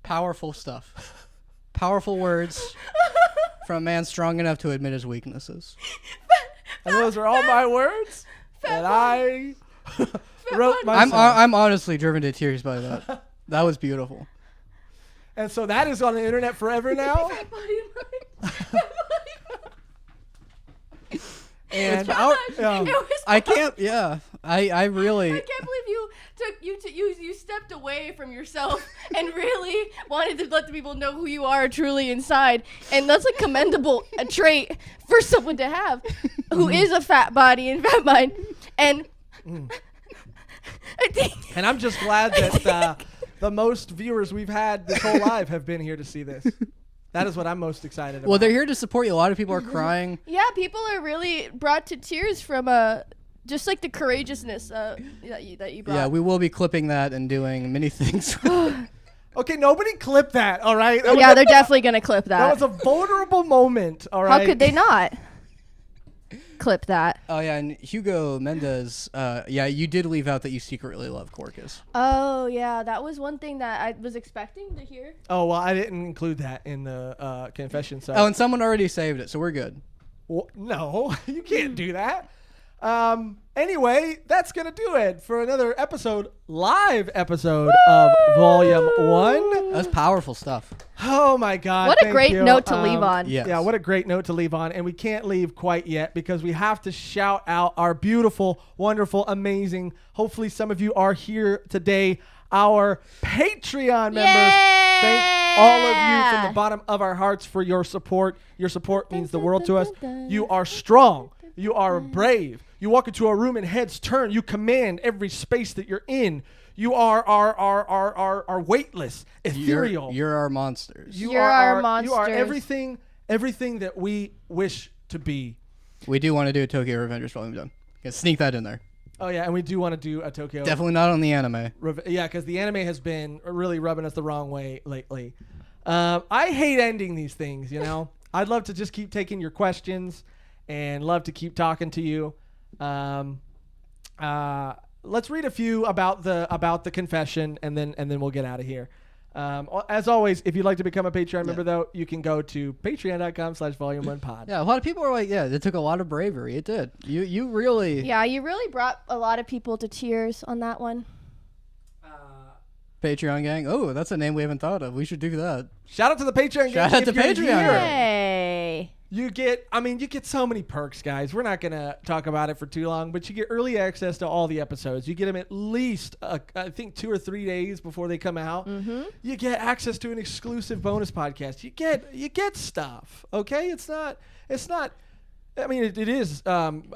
Powerful stuff. Powerful words from a man strong enough to admit his weaknesses. And those are all my words that I wrote myself. I'm honestly driven to tears by that. That was beautiful. And so that is on the internet forever now. And I can't. Yeah, I really. I can't believe you stepped away from yourself and really wanted to let the people know who you are truly inside, and that's a commendable trait for someone to have, who is a fat body and fat mind, and. And I'm just glad that the most viewers we've had this whole live have been here to see this. That is what I'm most excited about. Well, they're here to support you. A lot of people are crying. Yeah, people are really brought to tears from just like the courageousness that you brought. Yeah, we will be clipping that and doing many things. Okay, nobody clip that, all right? Yeah, they're definitely going to clip that. That was a vulnerable moment, all right? How could they not clip that? Oh, yeah, and Hugo Mendez, yeah, you did leave out that you secretly love Corcus. Oh, yeah, that was one thing that I was expecting to hear. Oh, well, I didn't include that in the confession. So. Oh, and someone already saved it, so we're good. Well, no, you can't do that. Anyway, that's going to do it for another live episode of Volume 1. That's powerful stuff. Oh, my God. What a great note to leave on. Yes. Yeah, what a great note to leave on. And we can't leave quite yet because we have to shout out our beautiful, wonderful, amazing, hopefully some of you are here today, our Patreon members. Thank all of you from the bottom of our hearts for your support. Your support means the world to us. You are strong. You are brave. You walk into a room and heads turn. You command every space that you're in. You are weightless, ethereal. You're our monsters. You're our monsters. You are everything that we wish to be. We do want to do a Tokyo Revengers Volume Done. Sneak that in there. Oh, yeah, and we do want to do a Tokyo. Definitely not on the anime. Yeah, because the anime has been really rubbing us the wrong way lately. I hate ending these things, you know. I'd love to just keep taking your questions and love to keep talking to you. Let's read a few about the confession, and then we'll get out of here. As always, if you'd like to become a Patreon member, though, you can go to patreon.com/volume1pod. Yeah, a lot of people are like, yeah, it took a lot of bravery. It did. You really. Yeah, you really brought a lot of people to tears on that one. Patreon gang. Oh, that's a name we haven't thought of. We should do that. Shout out to the Patreon gang. Shout out to Patreon. Hey. You get so many perks, guys. We're not going to talk about it for too long, but you get early access to all the episodes. You get them at least, I think, 2 or 3 days before they come out. Mm-hmm. You get access to an exclusive bonus podcast. You get stuff, okay? It's not I mean, it is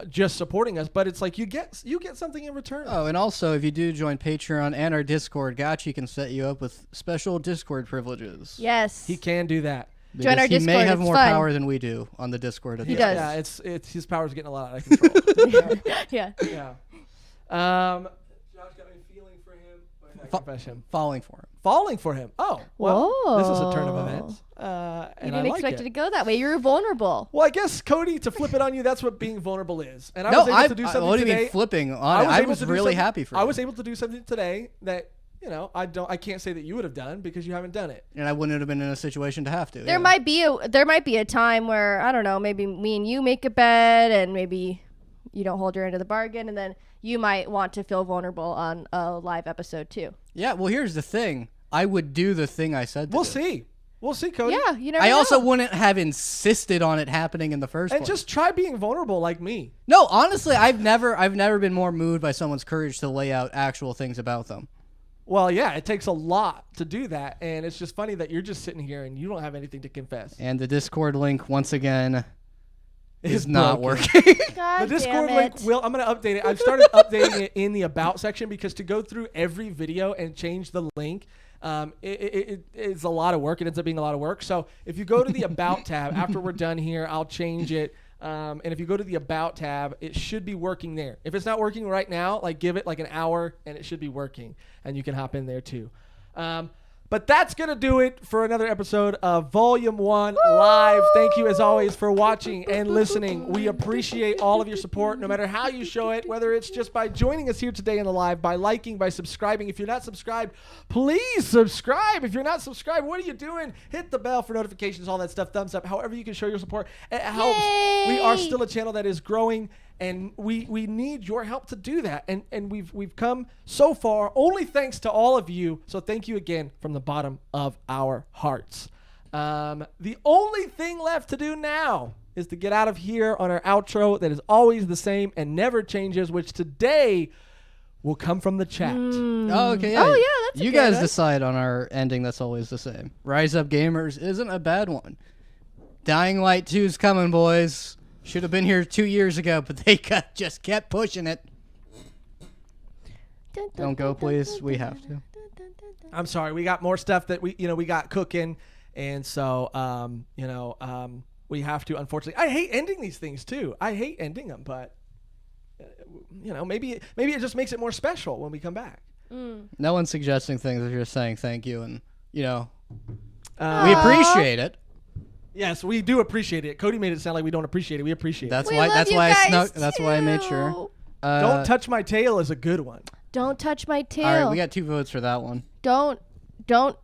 just supporting us, but it's like you get something in return. Oh, and also, if you do join Patreon and our Discord, Gotchi can set you up with special Discord privileges. Yes. He can do that. Join our He Discord. may have It's more fun. power than we do on the Discord. He does. Yeah, it's his power's getting a lot out of control. Yeah. Yeah. Josh got me feeling for him. Confess him. Falling for him. Falling for him. Oh, well, Whoa. this is a turn of events. You And I didn't like expect it it. to go that way. You were vulnerable. Well, I guess, Cody, to flip it on you, that's what being vulnerable is. And I No, was able to do something what do you today. mean flipping on it? I able was to do really something- happy for you. I was able to do something today that, I can't say that you would have done because you haven't done it. And I wouldn't have been in a situation to have to. There might be a time where, I don't know, maybe me and you make a bet and maybe you don't hold your end of the bargain, and then you might want to feel vulnerable on a live episode too. Yeah, well, here's the thing. I would do the thing I said to We'll do. see. We'll see, Cody. Yeah, you never I know. also wouldn't have insisted on it happening in the first And place. just try being vulnerable like me. No, honestly, I've never been more moved by someone's courage to lay out actual things about them. Well, yeah, it takes a lot to do that. And it's just funny that you're just sitting here and you don't have anything to confess. And the Discord link, once again, It's is not broken. working. God The Discord damn link it. I'm going to update it. I've started updating it in the About section because to go through every video and change the link, it's a lot of work. It ends up being a lot of work. So if you go to the About tab, after we're done here, I'll change it. And if you go to the About tab, it should be working there. If it's not working right now, give it an hour and it should be working. And you can hop in there too. But that's going to do it for another episode of Volume 1 Live. Thank you, as always, for watching and listening. We appreciate all of your support, no matter how you show it, whether it's just by joining us here today in the live, by liking, by subscribing. If you're not subscribed, please subscribe. If you're not subscribed, what are you doing? Hit the bell for notifications, all that stuff. Thumbs up, however you can show your support. It helps. Yay! We are still a channel that is growing. And we need your help to do that. And we've come so far only thanks to all of you. So thank you again from the bottom of our hearts. The only thing left to do now is to get out of here on our outro that is always the same and never changes, which today will come from the chat. Oh, okay. Oh, yeah, that's a you good guys one. decide on our ending that's always the same. Rise Up Gamers isn't a bad one. Dying Light 2's coming, boys. Should have been here 2 years ago, but they just kept pushing it. Don't go, please. We have to. I'm sorry. We got more stuff that we got cooking. And so, we have to, unfortunately. I hate ending these things too. I hate ending them, but maybe it just makes it more special when we come back. No one's suggesting things. They're just saying thank you, and we appreciate it. Yes, we do appreciate it. Cody made it sound like we don't appreciate it. We appreciate it. That's We why. love That's you why I guys snuck. That's why I made too. sure. Don't touch my tail is a good one. Don't touch my tail. All right, we got 2 votes for that one. Don't jerk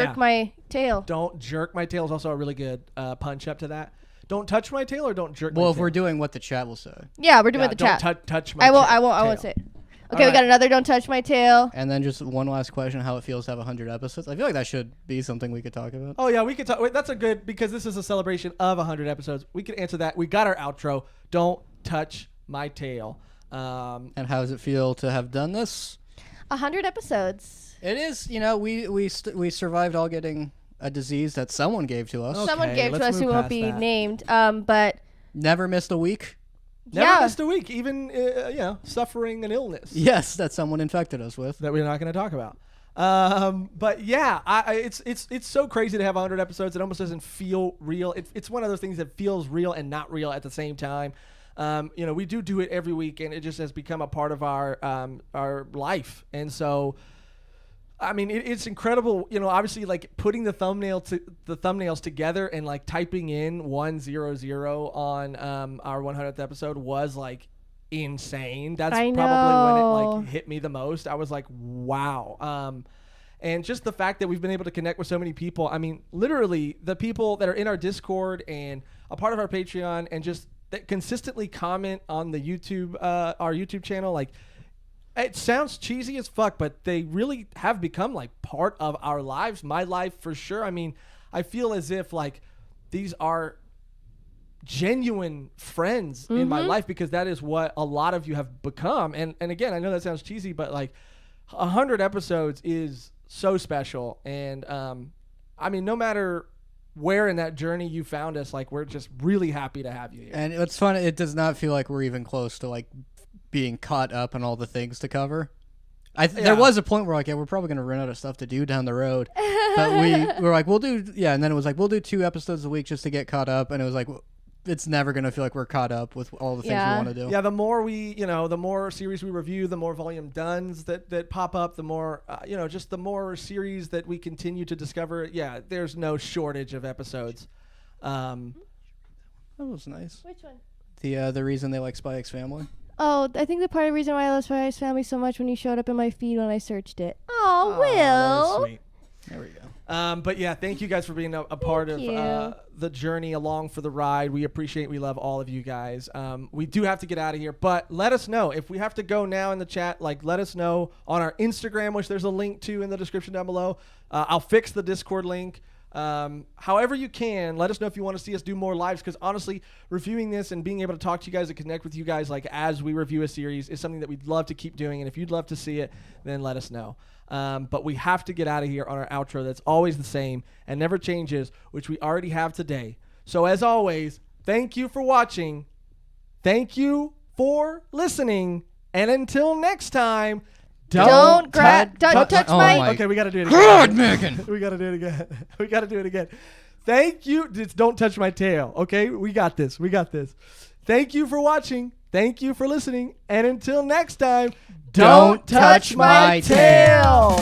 Yeah. my tail. Don't jerk my tail is also a really good punch up to that. Don't touch my tail or don't jerk my Well, tail. if we're doing what the chat will say, Yeah, we're doing Yeah, the don't chat. touch my I won't tail. say it. Okay, we right. got another don't touch my tail. and then just one last question: how it feels to have 100 episodes? I feel like that should be something we could talk about. Oh, yeah, we could talk. Wait, that's a good, because this is a celebration of 100 episodes. We could answer that. We got our outro. Don't touch my tail. And how does it feel to have done this? 100 episodes. It is. We survived all getting a disease that someone gave to us. Okay, Someone gave to let's us who move won't past be that. named. But Never missed a week. Never yeah. missed a week, even suffering an illness Yes, that someone infected us with. that we're not going to talk about. But yeah, it's so crazy to have 100 episodes. It almost doesn't feel real. It's one of those things that feels real and not real at the same time. We do it every week, and it just has become a part of our life. And so, I mean, it's incredible. Obviously, putting the thumbnails together and typing in 100 on our 100th episode was insane. That's I probably when know. it hit me the most. I was like, wow. And just the fact that we've been able to connect with so many people. I mean, literally the people that are in our Discord and a part of our Patreon and just that consistently comment on the YouTube, our YouTube channel. It sounds cheesy as fuck, but they really have become part of our lives. My life for sure. I mean, I feel as if these are genuine friends in my life, because that is what a lot of you have become. And again, I know that sounds cheesy, but 100 episodes is so special. And I mean, no matter where in that journey you found us. Like, we're just really happy to have you here. And it's fun. It does not feel like we're even close to like being caught up on all the things to cover. There was a point where like, yeah, we're probably gonna run out of stuff to do down the road, but we were like, we'll do, and then it was like, we'll do 2 episodes a week just to get caught up, and it was like, it's never gonna feel like we're caught up with all the things we want to do. Yeah, the more the more series we review, the more volume dones that pop up, the more just the more series that we continue to discover. Yeah, there's no shortage of episodes. That was nice. Which one? The reason they like Spy X Family. Oh, I think the part of the reason why I love Spy X Family so much when you showed up in my feed when I searched it. Oh, Will. That is sweet. There we go. But yeah, thank you guys for being a part of the journey along for the ride. We we love all of you guys. We do have to get out of here, but let us know if we have to go now in the chat. Like, let us know on our Instagram, which there's a link to in the description down below. I'll fix the Discord link. However you can, let us know if you want to see us do more lives, because honestly, reviewing this and being able to talk to you guys and connect with you guys like as we review a series is something that we'd love to keep doing. And if you'd love to see it, then let us know. But we have to get out of here on our outro that's always the same and never changes, which we already have today. So as always, thank you for watching. Thank you for listening. And until next time, don't touch my... Okay, we got to do it again. God, Megan! We got to do it again. We got to do it again. Thank you. Just don't touch my tail. Okay, we got this. We got this. Thank you for watching. Thank you for listening. And until next time, don't touch my tail.